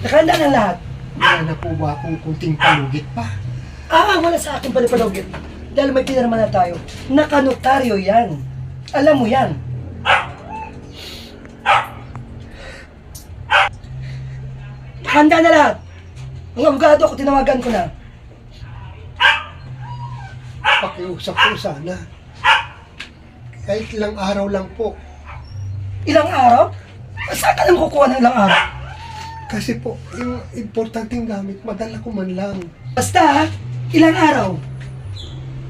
F: Nakahanda na lahat.
I: Wala na po ba akong kunting palugit pa?
F: Wala sa akin palipalugit. Dahil may pinirma na tayo. Nakanotaryo yan. Alam mo yan. Handa na lahat. Ang abogado ko, tinawagan ko na.
I: Pakiusap po sana. Kahit ilang araw lang po.
F: Ilang araw? Saan ka nang kukuha ng ilang araw?
I: Kasi po, yung importanteng gamit, madala ko man lang.
F: Basta, ilang araw?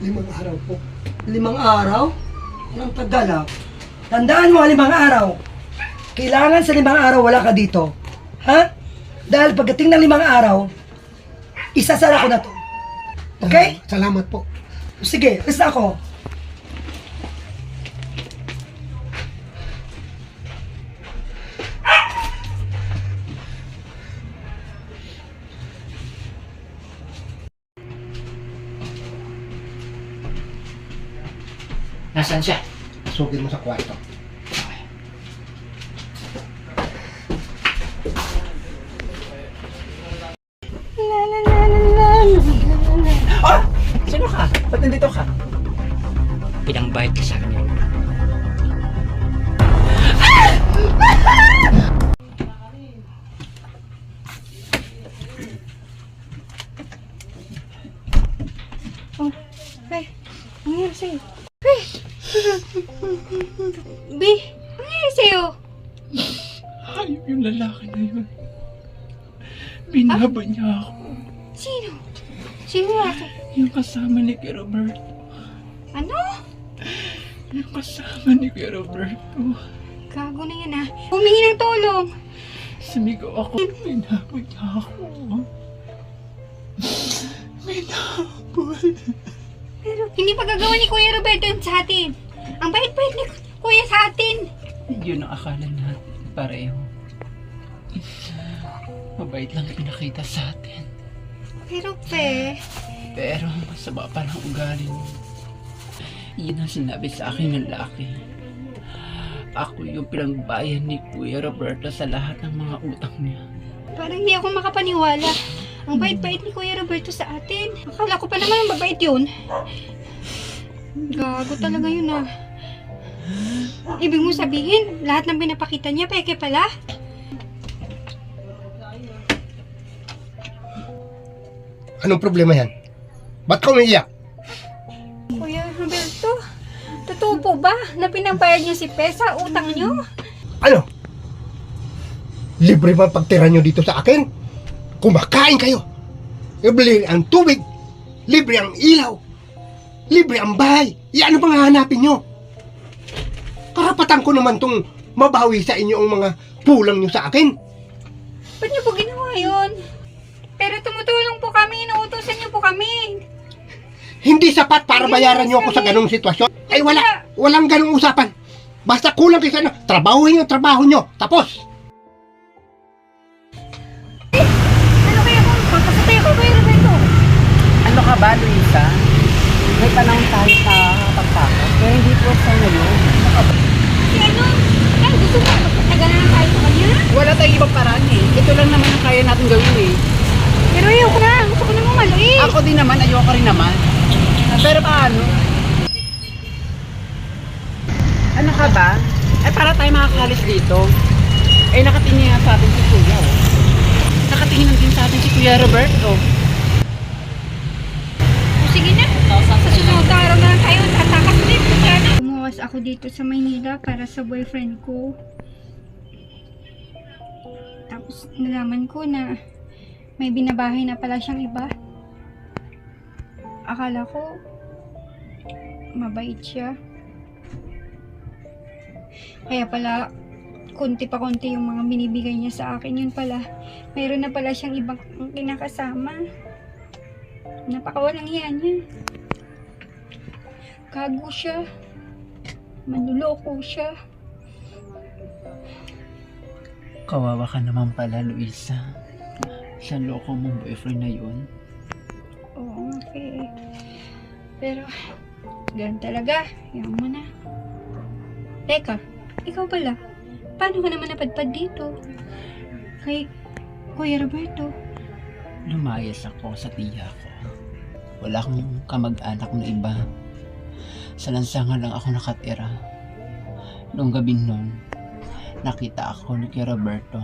I: 5 araw po.
F: 5 araw? Anong tagal ha? Tandaan mo 5 araw. Kailangan sa 5 araw wala ka dito. Ha? Dahil pagdating ng 5 araw, isasara ko na to. Okay?
I: Salamat po.
F: Sige, basta ako.
A: Nasaan siya?
I: Sugin mo sa kwarto.
C: Ah! Sino ka? Ba't nandito ka?
A: Pinangbayad ka sa akin.
G: Be, nangyari sa'yo? Be! Be, nangyari sa'yo?
C: Hayop yung lalaki na yun. Binaban niya ako.
G: Sino? Sino natin?
C: Yung kasama ni Kuya Roberto.
G: Ano?
C: Yung kasama ni Kuya Roberto.
G: Gago na yan ah. Humingi ng tulong.
C: Sumigaw ako. Binaban niya ako. Binaban.
G: Pero hindi pa gagawa ni Kuya Roberto yun sa atin. Ang bait-bait ni Kuya sa atin.
C: Yun ang akala natin pareho. Mabait lang pinakita sa atin.
G: Pero Pe,
C: Pero masama pa ng ugali niya. Yun ang sinabi sa akin ng laki. Ako yung pinagbayan ni Kuya Roberto sa lahat ng mga utang niya.
G: parang hindi ako makapaniwala. Ang bait-bait ni Kuya Roberto sa atin. Akala ko pa naman ang babait yun. Gago talaga yun ah. Ibig mo sabihin, lahat ng pinapakita niya, peke pala?
I: Anong problema yan? Ba't ka umiiyak?
G: Kuya Roberto, totoo po ba na pinabayad niyo si Pesa utang niyo?
I: Ano? Libre ba ang pagtira nyo dito sa akin? Kumakain kayo. Libre ang tubig. Libre ang ilaw. Libre ang bahay. Iyan ang panghahanapin nyo. Karapatan ko naman tong mabawi sa inyo ang mga pulang nyo sa akin.
G: Ba't niyo po ginawa yun? Pero tumutulong po kami, inuutosan niyo po kami.
I: Hindi sapat para bayaran nyo ako sa ganong sitwasyon. Ay walang ganong usapan. Basta kulang kayo sa ano, trabahuin yung trabaho nyo. Tapos.
G: Ano kaya kung papasatay ako Kuya Roberto?
E: Ano ka ba, Luisa? May panahon tayo sa pagpako. Kaya hindi po sa ngayon.
G: Si ano? Ay, gusto mo magpatagalan na tayo sa kanya?
E: Wala tayong ibang paraan eh. Ito lang naman ang kaya natin gawin eh.
G: Pero ayoko na, gusto ko na maliit.
E: Ako din naman, ayoko rin naman. Pero paano? Ano ka ba? Eh para tayo makakalis dito. Eh nakatingin nga sa atin si Kuya. Oh. Nakatingin din sa atin si Kuya Roberto.
G: O sige na, sa susunod na araw na lang tayo, tatakas ulit. Umuwas ako dito sa Maynila para sa boyfriend ko. Tapos nalaman ko na may binabahay na pala siyang iba. Akala ko mabait siya. Kaya pala konti pa konti yung mga binibigay niya sa akin. Yun pala, mayroon na pala siyang ibang kinakasama. Napakawalang hiya niya. Gago siya. Manluloko siya.
C: Kawawa ka naman pala, Luisa. Sa loko mong boyfriend na yun.
G: Oo, okay. Pero, ganun talaga. Yaman mo na. Teka, ikaw pala. Paano ka naman napadpad dito? Kay Kuya Roberto.
C: Lumayas ako sa tiya ko. Wala akong kamag-anak na iba. Sa lansangan lang ako nakatira. Noong gabi nun, nakita ako ni Kuya Roberto.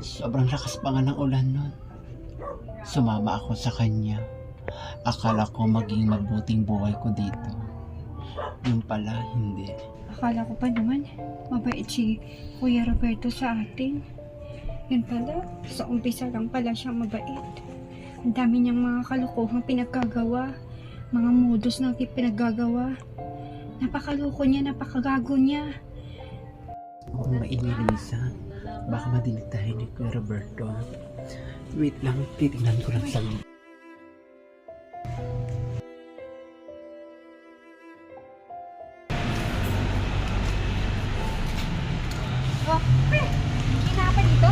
C: Sobrang lakas pa nga ng ulan nun. Sumama ako sa kanya. Akala ko maging mabuting buhay ko dito. Yung pala, hindi.
G: Akala ko pa naman, mabait si Kuya Roberto sa atin. Yun pala, sa umpisa lang pala siyang mabait. Ang dami niyang mga kalukuhang pinagkagawa. Mga modus na pinaggagawa. Napakaloko niya, napakagago niya.
C: Huwag maingay, Lisa. Baka madinig tayo ni Kuya Roberto. Wait lang, titignan ko lang sa
G: Oh, hindi na pa dito?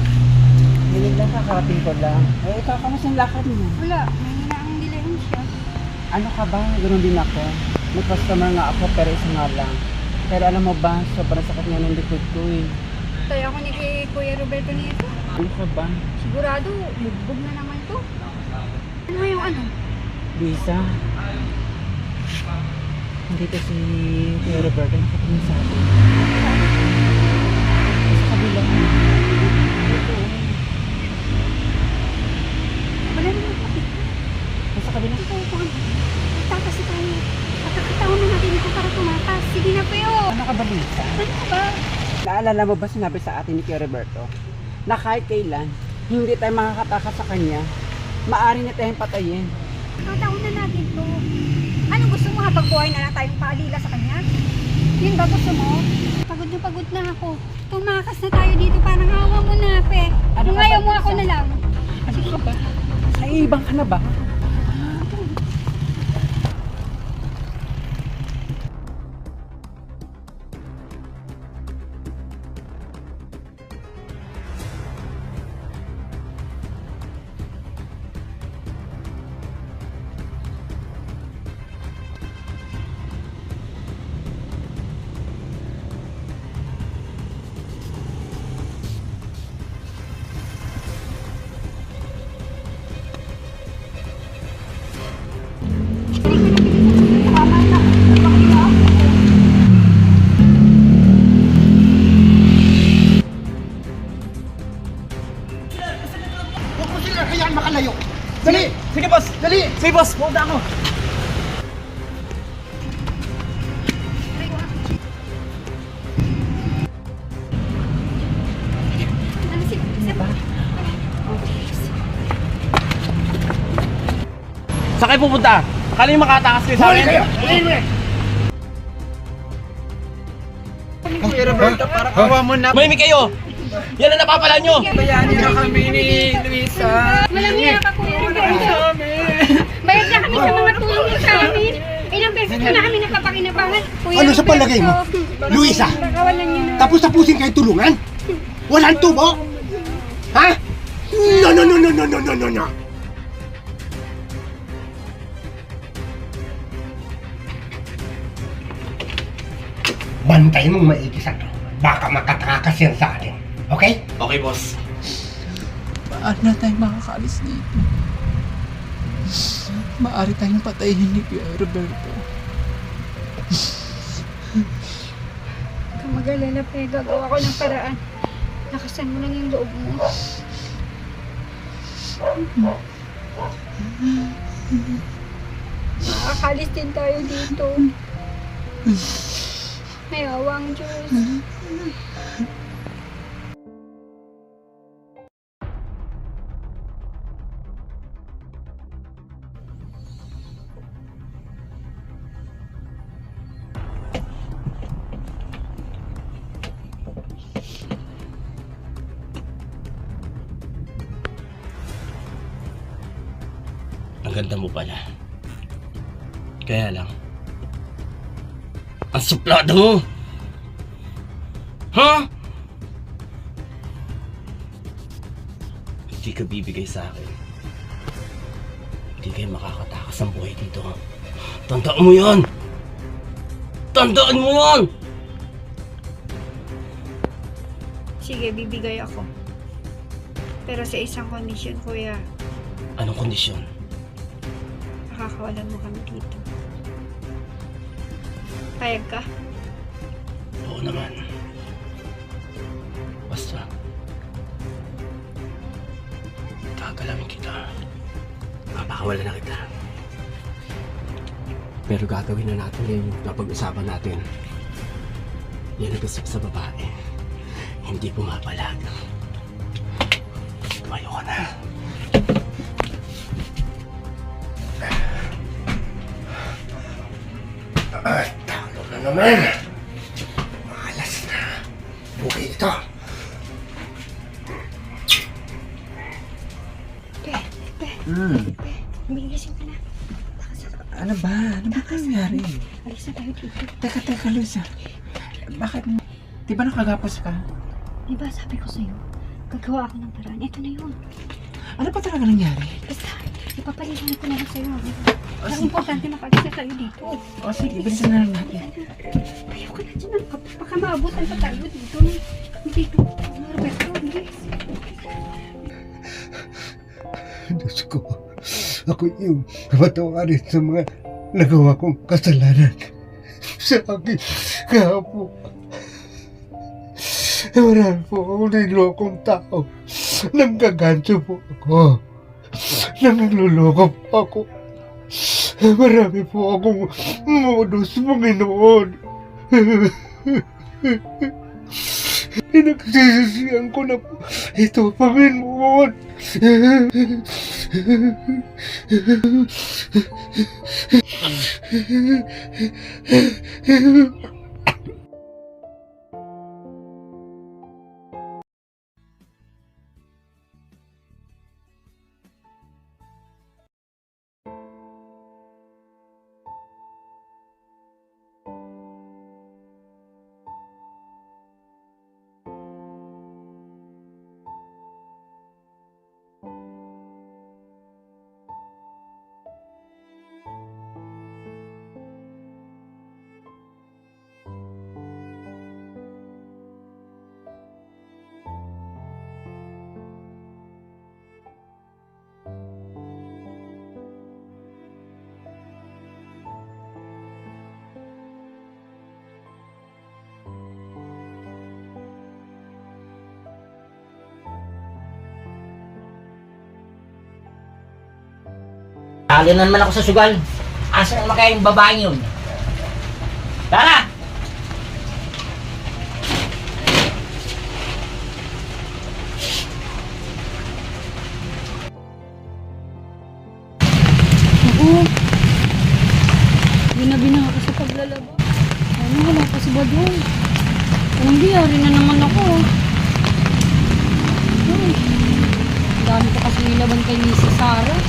E: Hindi lang kakarating ko lang. Eh, kamusta yung lakad mo?
G: Wala, may hinaang dilayan siya.
E: Ano ka ba? Ganun din ako. May customer nga ako pero isa nga lang. Pero alam mo ba, sobrang sakit nga ng likod ko eh.
G: Tayo ako ni Kuya Roberto nito.
E: Ano ka ba?
G: Sigurado, bugbog na naman to. Ano yung ano?
E: Lisa? Nandito si Kuya Roberto nakatingin sa akin. Sa kabila. Ito.
G: Wala naman kapit.
E: Nasa kabila.
G: Ito po. Tatas tayo. Patakitaon na natin ito para tumatas. Sige na po yun.
E: Ano ka ba, Lisa?
G: Ano ka ba?
E: Naalala mo ba sinabi sa atin ni Kuya Roberto na kahit kailan hindi tayo makakatakas sa kanya, maaari na tayong patayin.
G: Kataon na natin to. Anong gusto mo, habang buhay na lang tayong paalila sa kanya? Yun ba gusto mo? Pagod na ako. Tumakas na tayo dito, parang hawa mo na, pe.
E: Ano
G: Kung
E: ka ba,
G: ayaw mo
E: Lisa?
G: ako na lang.
E: Ano ka ba? Naiibang ka na ba?
I: Huwag mo sila hayaan makalayo. Dali!
E: Sige boss!
I: Dali!
E: Sige boss! Huwag ako!
G: Ano si
E: Saan kayo pupunta? Akala nyo makatakas kayo sa
I: Huli
E: amin?
I: kayo! Huli mo yan!
E: Kuya Roberto, para kawa mo na. Mahimik kayo! Yan ang napapala nyo!
G: Bayanin na kami ni Luisa. Malamia ka, Kuya Roberto. Bayad na kami sa mga tulong niyo sa amin. Ilang beses na kami napapakinabangan. Kuya
I: Ano sa palagay mo?
G: Roberto.
I: Luisa?
G: Pagkawalan niyo na.
I: Tapos tapusin kayo tulungan? Walang tubo? Ha? No, no, no, no, no, no, no, no, no. Bantayin mong maigi sa to. Baka makatakas yan sa atin. Okay?
E: Okay boss.
C: Paano na tayo makakaalis dito? Maaari tayong patayin ni Kuya Roberto.
G: Kung mag-alala pa, gagawa ko ng paraan. Lakasan mo lang yung loob mo. Makakalis din tayo dito. May awang Diyos.
A: Ang ganda mo pala. Kaya lang, ang suplado mo! Ha? Hindi ka bibigay sa akin. Hindi kayo makakatakas ang buhay dito. Tandaan mo yan! Tandaan mo yan!
G: Sige, bibigay ako. Pero sa isang kondisyon, Kuya,
A: Anong kondisyon?
G: nakakawalan mo kami dito. Payag ka?
A: Oo naman. Basta, gagalawin kita. Papakawalan na kita. Pero gagawin na natin yung napag-usapan natin. Yan ang gusto ko sa babae. Hindi pumapalag. Tumayo ka na.
I: Ay, talo na naman. Malas na. Okay ito.
G: Bigising ka na.
C: Ano ba? Ano ba nangyari?
G: Alis na tayo dito.
C: Teka, Luisa. Bakit? Di ba nakagapos ka?
G: Diba sabi ko sa'yo, gagawa ako ng paraan. Ito na yun.
E: Ano pa talaga nangyari?
G: Basta, ipapaliwanag ko na lang sa'yo. Ang importante makalis na tayo dito.
E: O sige, bilisan na lang natin.
G: Ayoko na dyan. Baka maabutan pa tayo dito. Dito. Roberto, bilis.
I: Diyos ko, ako yung patawarin sa mga nagawa kong kasalanan sa akin kahapon. Marami po akong nilokong tao. Nanggaganso po ako. Nangluloko po ako. Marami po akong modus, Panginoon. Pinagsisisihan ko na po ito, Panginoon.
A: Talo na naman ako sa sugal. Asan naman kaya yung babaeng yun? Tara!
D: Ginabi na ako sa paglalaba. Ano, wala pa si Badong. Anong biyari na naman ako. Dami ko kasi nilaban kay Mrs. Sarah.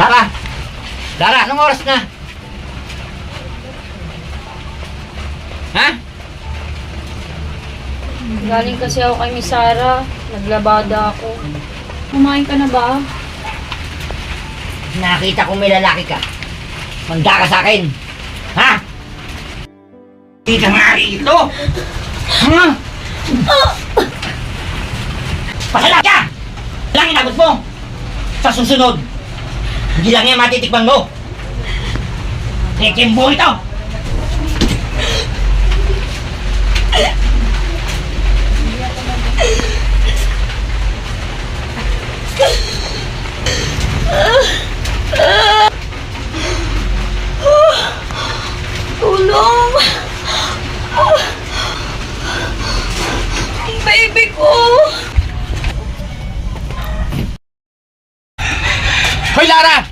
A: Lara! Lara, anong oras na? Ha?
D: Galing kasi ako kay Miss Sarah. Naglabada ako. Kumain ka na ba?
A: Nakita kong may lalaki ka. Manda ka sa akin. Ha? Hindi ka nga rito. Ha? Pasalag ka! Lang inabot mo. Sa susunod, hindi lang yan matitikman mo. Tekembo ito.
H: Tulong! Ang baby ko!
E: Hoy Lara!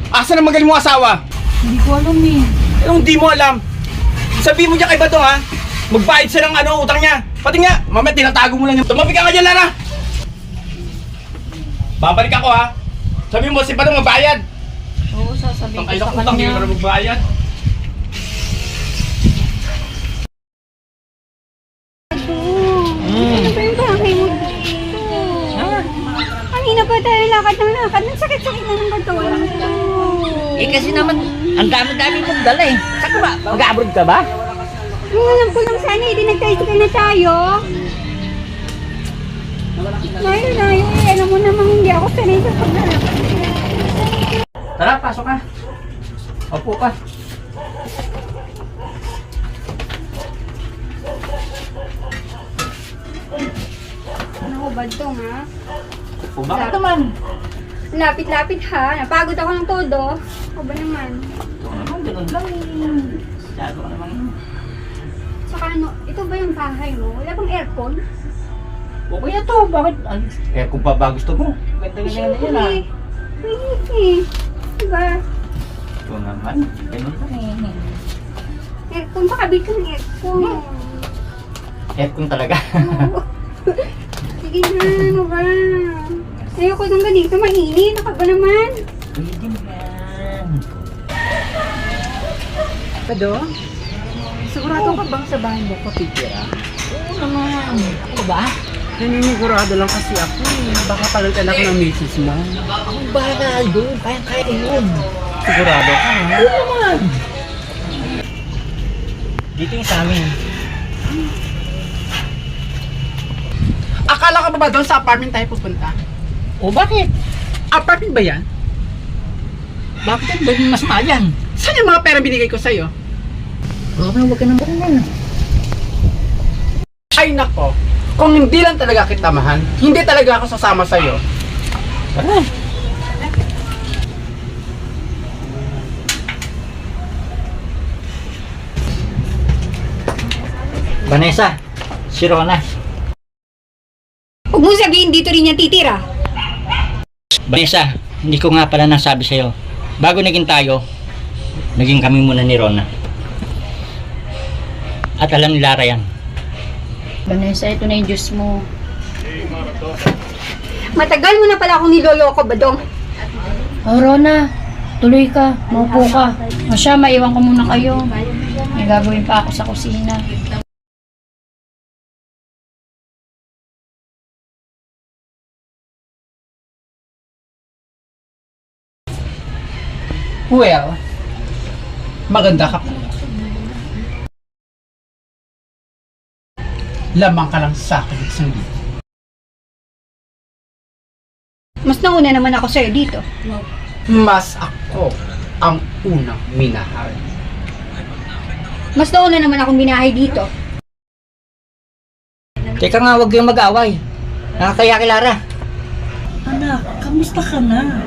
E: Asa na magaling mong asawa?
D: Hindi ko alam eh.
E: Anong di mo alam? Sabihin mo dyan kay Bato ha? Magbayad siya ng utang niya. Pati nga, mamaya tinatago mo lang yung... Tumabi ka dyan, Lara! Babalik ako ha? Sabihin mo si Bato magbayad.
D: Oo, sasabihin ko
E: Ay,
D: sa
E: utang hindi mo
D: kanya.
E: na magbayad.
G: Ano ba yung bahay mo dito? Kanina pa tayo lakad ng lakad. Ang sakit-sakit na ng katawan ko.
A: Eh kasi naman, ang dami-dami mong dala eh. Saan ka ba? Mag-abroad ka ba?
G: Alam ko lang sana, hindi nagtayo na tayo. Layo, alam mo namang hindi ako sanay sa paglalakad.
E: Tara, pasok ka. Opo ka.
G: Ano ko ba ito, ha?
E: O bakit naman?
G: Lapit-lapit ha. Napagod ako ng todo. Ako ba naman?
E: Ito naman, ganun lang. Masyado ka naman.
G: Saka ano, ito ba yung bahay mo? Wala bang aircon?
E: Okay na to, bakit? Aircon pa ba gusto mo? Ganda-ganda na yan ha.
G: Ay, diba?
E: Ito naman, ganun lang eh.
G: Aircon, baka big ka ng aircon.
E: Aircon talaga.
G: Oo. Sige na, ano ba? Ayoko nang ganito, mainit. Naka ba naman?
E: Pwede yan.
B: Badong, sigurado ka bang sa bahay mo ko titira?
E: Oo naman. Ako ba?
B: Naninigurado lang kasi ako eh. Baka palitan ako ng misis mo.
E: Akong bahala doon. Kaya yun.
B: Sigurado ka, ha?
E: Oo naman. Dito yung sa amin.
K: Akala ko ba doon sa apartment tayo pupunta?
E: O bakit?
K: Apartment ba yan?
E: Bakit yan? Mas mayan.
K: Saan yung mga pera binigay ko sa'yo?
E: Okay, huwag ka na makunan.
K: Ay nako, kung hindi lang talaga kita mahal, hindi talaga ako sasama sa'yo.
E: Tara. Vanessa, si Rona.
G: Huwag mo sabihin dito rin yan titira.
J: Vanessa, hindi ko nga pala nasabi sa'yo. Bago naging tayo, naging kami muna ni Rona. At alam ni Lara yan.
H: Vanessa, ito na yung juice mo.
G: Matagal mo na pala akong niloloko, Badong.
H: Oh, Rona, tuloy ka. Maupo ka. O siya, maiwan ko muna kayo. May gagawin pa ako sa kusina.
K: Well, maganda ka pa. Lamang ka lang sa akin at sa'yo.
G: Mas nauna naman ako sa'yo dito.
K: Mas ako ang unang minahal.
G: Mas nauna naman akong binahay dito.
J: Teka nga, huwag kayong mag-away. Nakakaya kay Lara.
E: Anak, kamusta ka na?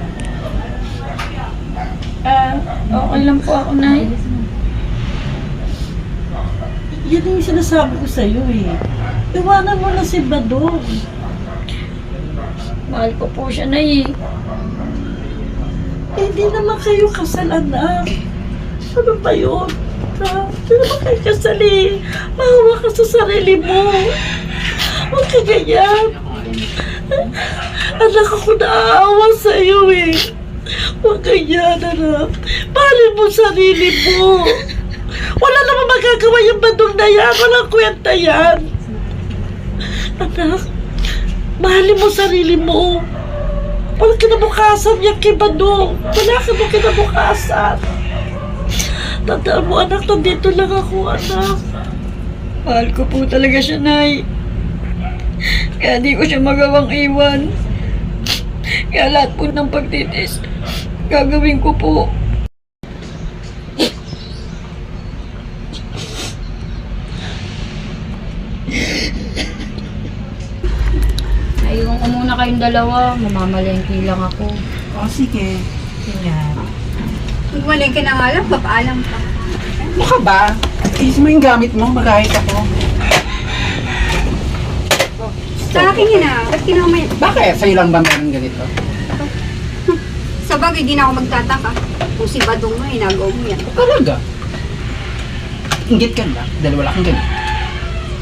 H: Okay lang po ako, Nay.
E: Yan yung sinasabi ko sa'yo eh. Iwanan mo na si Badong.
H: Mahal ko po siya, Nay.
E: Hindi naman kayo kasal, anak. Ano ba yun? Ha? Hindi naman kayo kasal eh. Mahawa ka sa sarili mo. Huwag ka ganyan. Anak, ako naaawa sa'yo eh. Huwag ganyan, anak. Mahalin mo sarili mo. Wala naman magagawa yung Badong na yan. Walang kwenta yan. Anak, mahalin mo sarili mo. Walang kinabukasan yan kay Badong. Wala ka mo kinabukasan. Tandaan mo, anak, nandito lang ako, anak.
H: Mahal ko po talaga siya, Nay. Kaya di ko siya magawang iwan. Kaya lahat po ng pagtitis, gagawin ko po. Naiwan ko muna kayong dalawa. Mamamalengke lang ako.
E: O, sige. Tingnan.
G: Magwaling ka na nga lang, papaalam ka.
K: Ano ka ba? Iis mo yung gamit mo, magahit ako.
G: Sa akin yun ah, ba't kinamay?
K: Bakit? Sa'yo lang ba meron ganito?
G: Sa bagay, di na ako magtataka. Kung si Badong mo, inagaw mo yan.
K: Talaga? Inggit ka ba? Dahil wala kang ganito.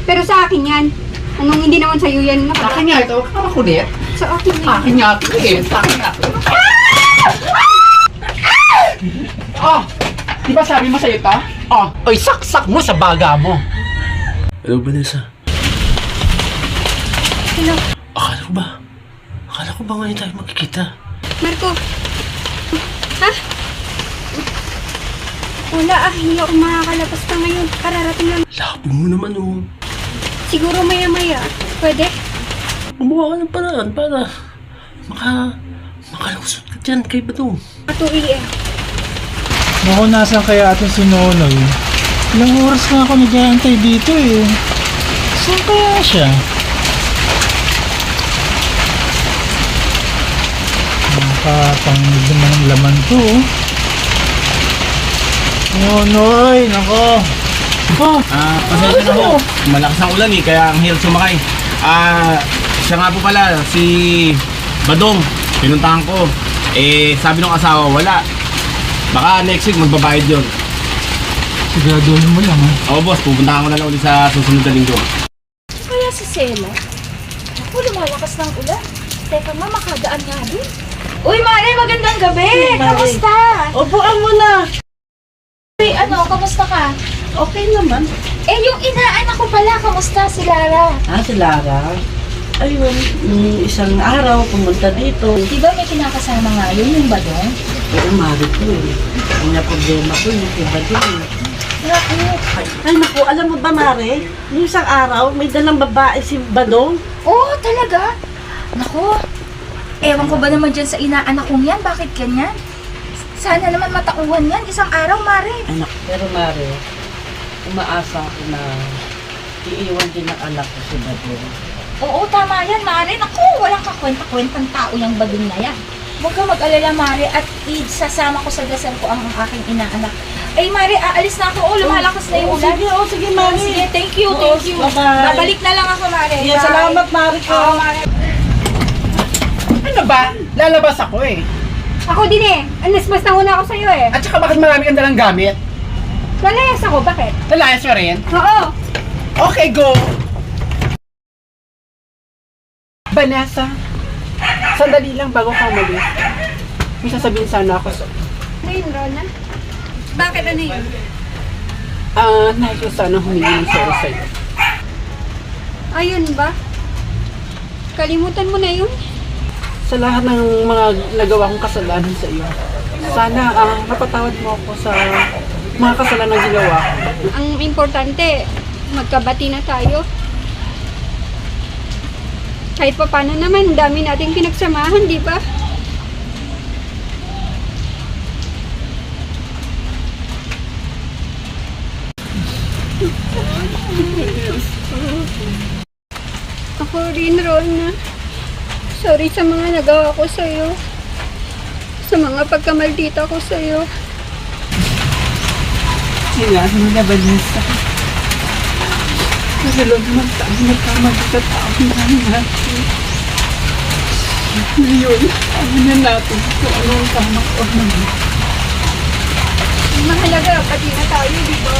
G: Pero sa akin yan, anong hindi naman sa'yo yan?
K: Akin nga ito, huwag ka makulit.
G: Sa akin yan.
K: Akin nga ito eh. Akin nga ito. Oh! Di ba sabi mo sa'yo ito? Oh! Oy, saksak mo sa baga mo.
A: Hello, Vanessa.
G: Hello,
A: Akala ko ba ngayon tayo magkikita?
G: Marco. Ha? Wala ah, hindi ako makakalabas pa ngayon. Kararating lang.
A: Labo mo naman, oh.
G: Siguro maya-maya. Pwede?
A: Gumawa ka ng paraan para makalusot ka dyan kay Badong.
G: Matuwi eh.
C: Naku, nasan kaya ito si Nonoy? Ilang oras na ako nag-aantay dito eh. Saan kaya siya? Nakapangid naman ang laman to oh. Nonoy, nako.
L: Pasensya na ho. Malakas ang ulan eh, kaya ang hirap sumakay. Siya nga po pala, si Badong. Pinuntahan ko. Sabi ng asawa, wala. Baka next week magbabayad yun.
C: Siguraduhin mo lang ha.
L: Oo boss, pupuntahan ko na lang ulit sa susunod na linggo.
H: Kaya si Sela? Ako, lumalakas ng ulan. Teka nga, makadaan nga rin. Uy, Mare, magandang gabi! Kamusta?
E: Upuan mo na.
H: Uy, ano, kamusta ka?
E: Okay naman.
H: Eh, yung inaanak ko pala, kamusta si Lara?
E: Si Lara. Ayun, isang araw pumunta dito.
H: Di ba may kinakasama nga yun, yung badong?
E: Pero mari ko eh. Ang problema ko yung iba din. Ay naku, alam mo ba Mare? Yung isang araw, may dalang babae si Badong.
H: Oo, talaga? Naku, ewan ko ba naman dyan sa inaanak kong yan? Bakit ganyan? Sana naman matauhan yan, isang araw, Mare.
E: Anak, pero Mare, umaasa ako na iiwan din ng anak ko si Badong.
H: Oo, tama yan, Mare. Naku, walang kakwenta-kwentang tao yung badong na yan. Huwag ka mag-alala, Mare, at isasama ko sa dasal ko ang aking inaanak. Ay, Mare, aalis na ako. Lumalakas na yung ulan.
E: Sige, Mare.
H: Sige, thank you, thank you.
E: Bye-bye.
H: Babalik na lang ako, Mare.
E: Yeah,
H: Bye.
E: salamat, Mare ko.
H: Oo, Mare.
K: Ano ba? Lalabas ako eh.
G: Ako din eh. Anismas na una ako sa'yo eh.
K: At saka bakit marami kang dalang gamit?
G: Lalayas ako, bakit?
K: Lalayas mo rin?
G: Oo.
K: Okay, go! Vanessa, sandali lang bago ka umalis. May sasabihin sana ako sa...
G: Ano yun, Rona? Bakit ano yun?
K: Nais ko sana humingi ng sorry sa'yo.
G: Ayun ba? Kalimutan mo na yun?
K: Sa lahat ng mga nagawa kong kasalanan sa iyo. Sana napatawad mo ako sa mga kasalanan na ginawa ko.
G: Ang importante, magkabati na tayo. Kahit pa paano naman, dami nating pinagsamahan, di ba? Ako rin, Rona. Sorry sa mga nagawa ko sa'yo. Sa mga pagkamaldita ko sa'yo.
K: Sinabi mo na, Vanessa. Kasi lang naman tayo nagkamali sa taong natin. Ngayon, amin na natin kung ano ang tama ko naman.
G: Ang mahalaga, pati na tayo, di ba?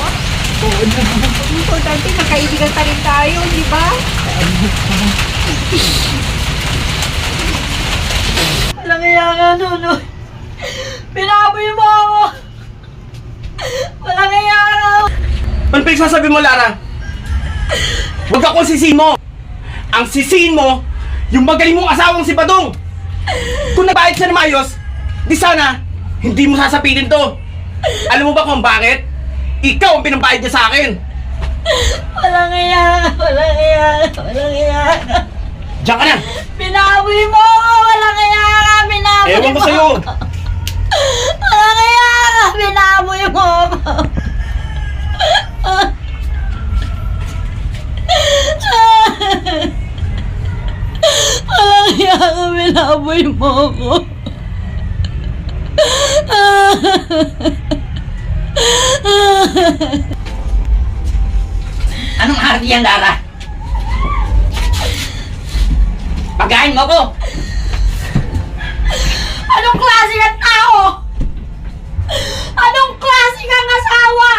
K: Oo naman.
G: Ang importante, magkaibigan pa rin tayo, di ba?
E: Walang iya nga, Nuno. Pinaboy mo ako. Walang iya nga.
L: Ano pinagsasabi mo, Lara? Huwag akong sisihin mo! Ang sisihin mo, yung magaling mong asawang si Badong! Kung nagbayad siya ng maayos, di sana, hindi mo sasapitin to! Alam mo ba kung bakit? Ikaw ang pinambayad niya sa akin!
E: Walang iya. Walang iya. Walang iya.
L: Diyan ka na!
E: Pinaboy mo ako. Walang iya. Pinaboy
L: Ewan ko
E: mo
L: sa'yo!
E: ako. Walang iya. Pinaboy mo ako. Walang iya ka, binaboy mo ako.
J: Anong arte yan, Lara? Pagahin mo ko!
E: Anong klase ng tao? Anong klase ng asawa?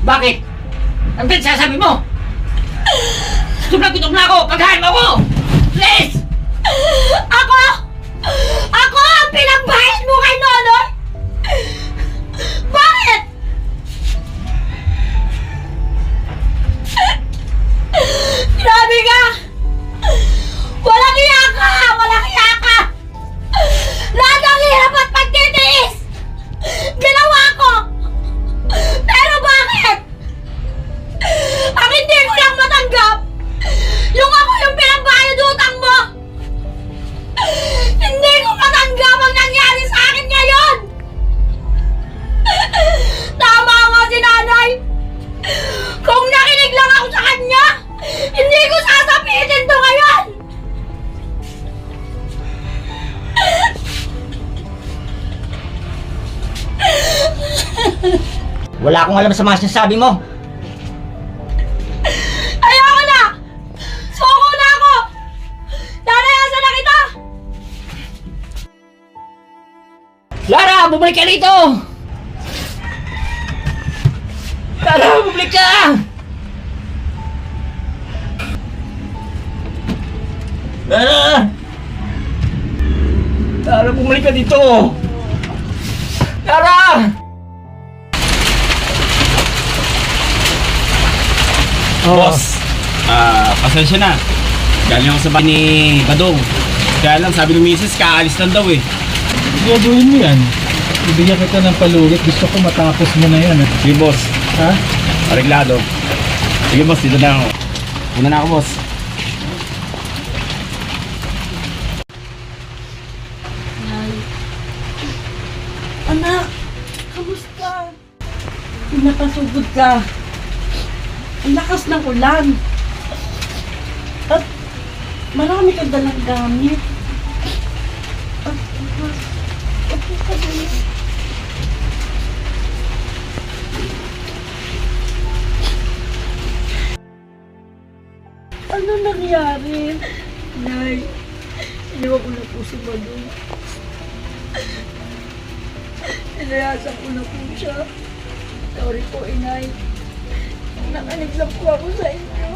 J: Bakit? Ang pinagsasabi mo? Gutom na ako! Pagahin mo ko! Please!
E: Ako? Ako ang pinagbayad mo kay Nonoy? Bakit? Grabe ka! Walang iya ka! Walang iya ka! Lahat ng hirap at pagtitiis! Ginawa ko! Pero bakit? Ang hindi ko lang matanggap, yung ako yung pinagbayad utang mo! Hindi ko matanggap ang nangyari sa akin ngayon! Tama nga si nanay! Kung nakinig lang ako sa kanya, hindi ko sasapitin to ngayon!
J: Wala akong alam sa mga sinasabi mo.
E: Ayoko na! Suko na ako! Lalayasan na kita!
J: Lara, bumalik ka rito! Lara, bumalik ka! Lara! Lara, bumalik ka dito! Lara!
L: Boss, pasensya na. Galing ako sa bahay ni Badong. Kaya lang, sabi ng misis, kaalis lang daw eh.
C: Gagawin mo yan. Ibigyan kita ng palugit. Gusto ko matapos mo na yan.
L: Sige, boss.
C: Ha?
L: Areglado. Sige, boss. Dito na ako. Una na ako, boss.
B: Anak, kamusta? Pinapasugod ka. Ang lakas ng ulan. At marami kang dalang gamit. At okay ka din. Ano nangyari? Nay, iniwan ko na po si Badong. Inayasan ko na po siya. Sorry po, inay. Nakanig lang po ako sa inyo.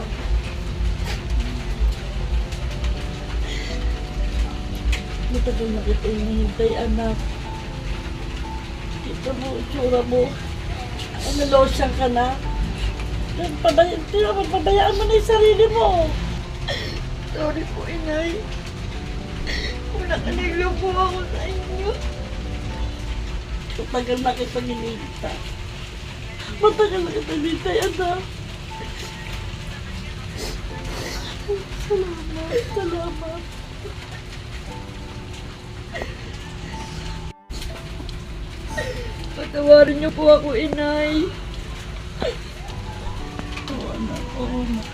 B: Matagal na kita hinihintay, anak. Kita mo, itsura mo. Nalosyan ka na. Pabayaan mo na yung sarili mo. Sorry po, inay. Nakanig lang po ako sa inyo. Matagal na kita hinihintay. Matagal na kita hinihintay, anak. Salamat. Patawarin niyo po ako, inay. Oo, anak. Oo, anak.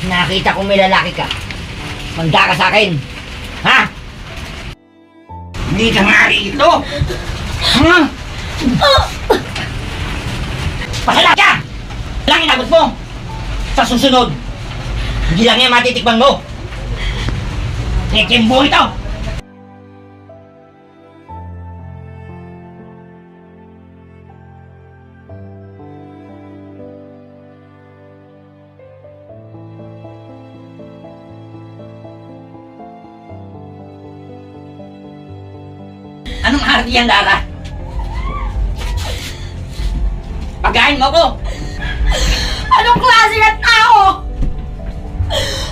E: Nakita kong may lalaki ka. Manda ka sa akin. Ha? Hindi ka nga rito. Ha? Pasalat ka! Lang inabot mo. Sa susunod, hindi lang yan matitikman mo. Tikimbo ito. Anong arte yan, Lara? Pagahin mo ko!
H: Anong klase ng tao?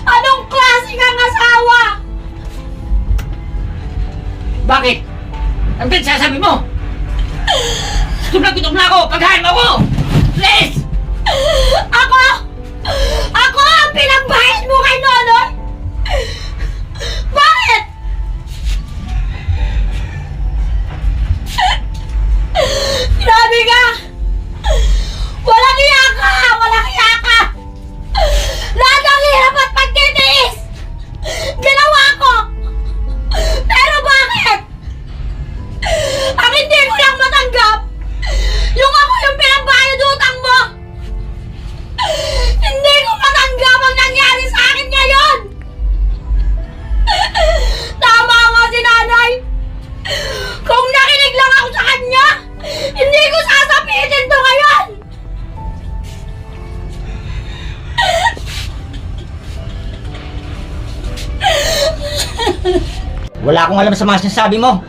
H: Anong klase ng asawa?
E: Bakit? Ang pinagsasabi mo? Gutom na ako! Pagahin mo ko! Please!
H: Ako? Ako ang pinagbayad mo kay Nonoy? Bakit? Grabe ka! Walang iya ka! Walang iya ka! Lahat ng hirap at pagtitiis! Ginawa ko! Pero bakit? Ang hindi ko lang matanggap, yung ako yung pinagbayad utang mo! Hindi ko matanggap ang nangyari sa akin ngayon! Tama nga si nanay! Kung nakinig lang ako sa kanya, hindi ko sasabihin to ngayon!
E: Wala akong alam sa mga sinasabi mo.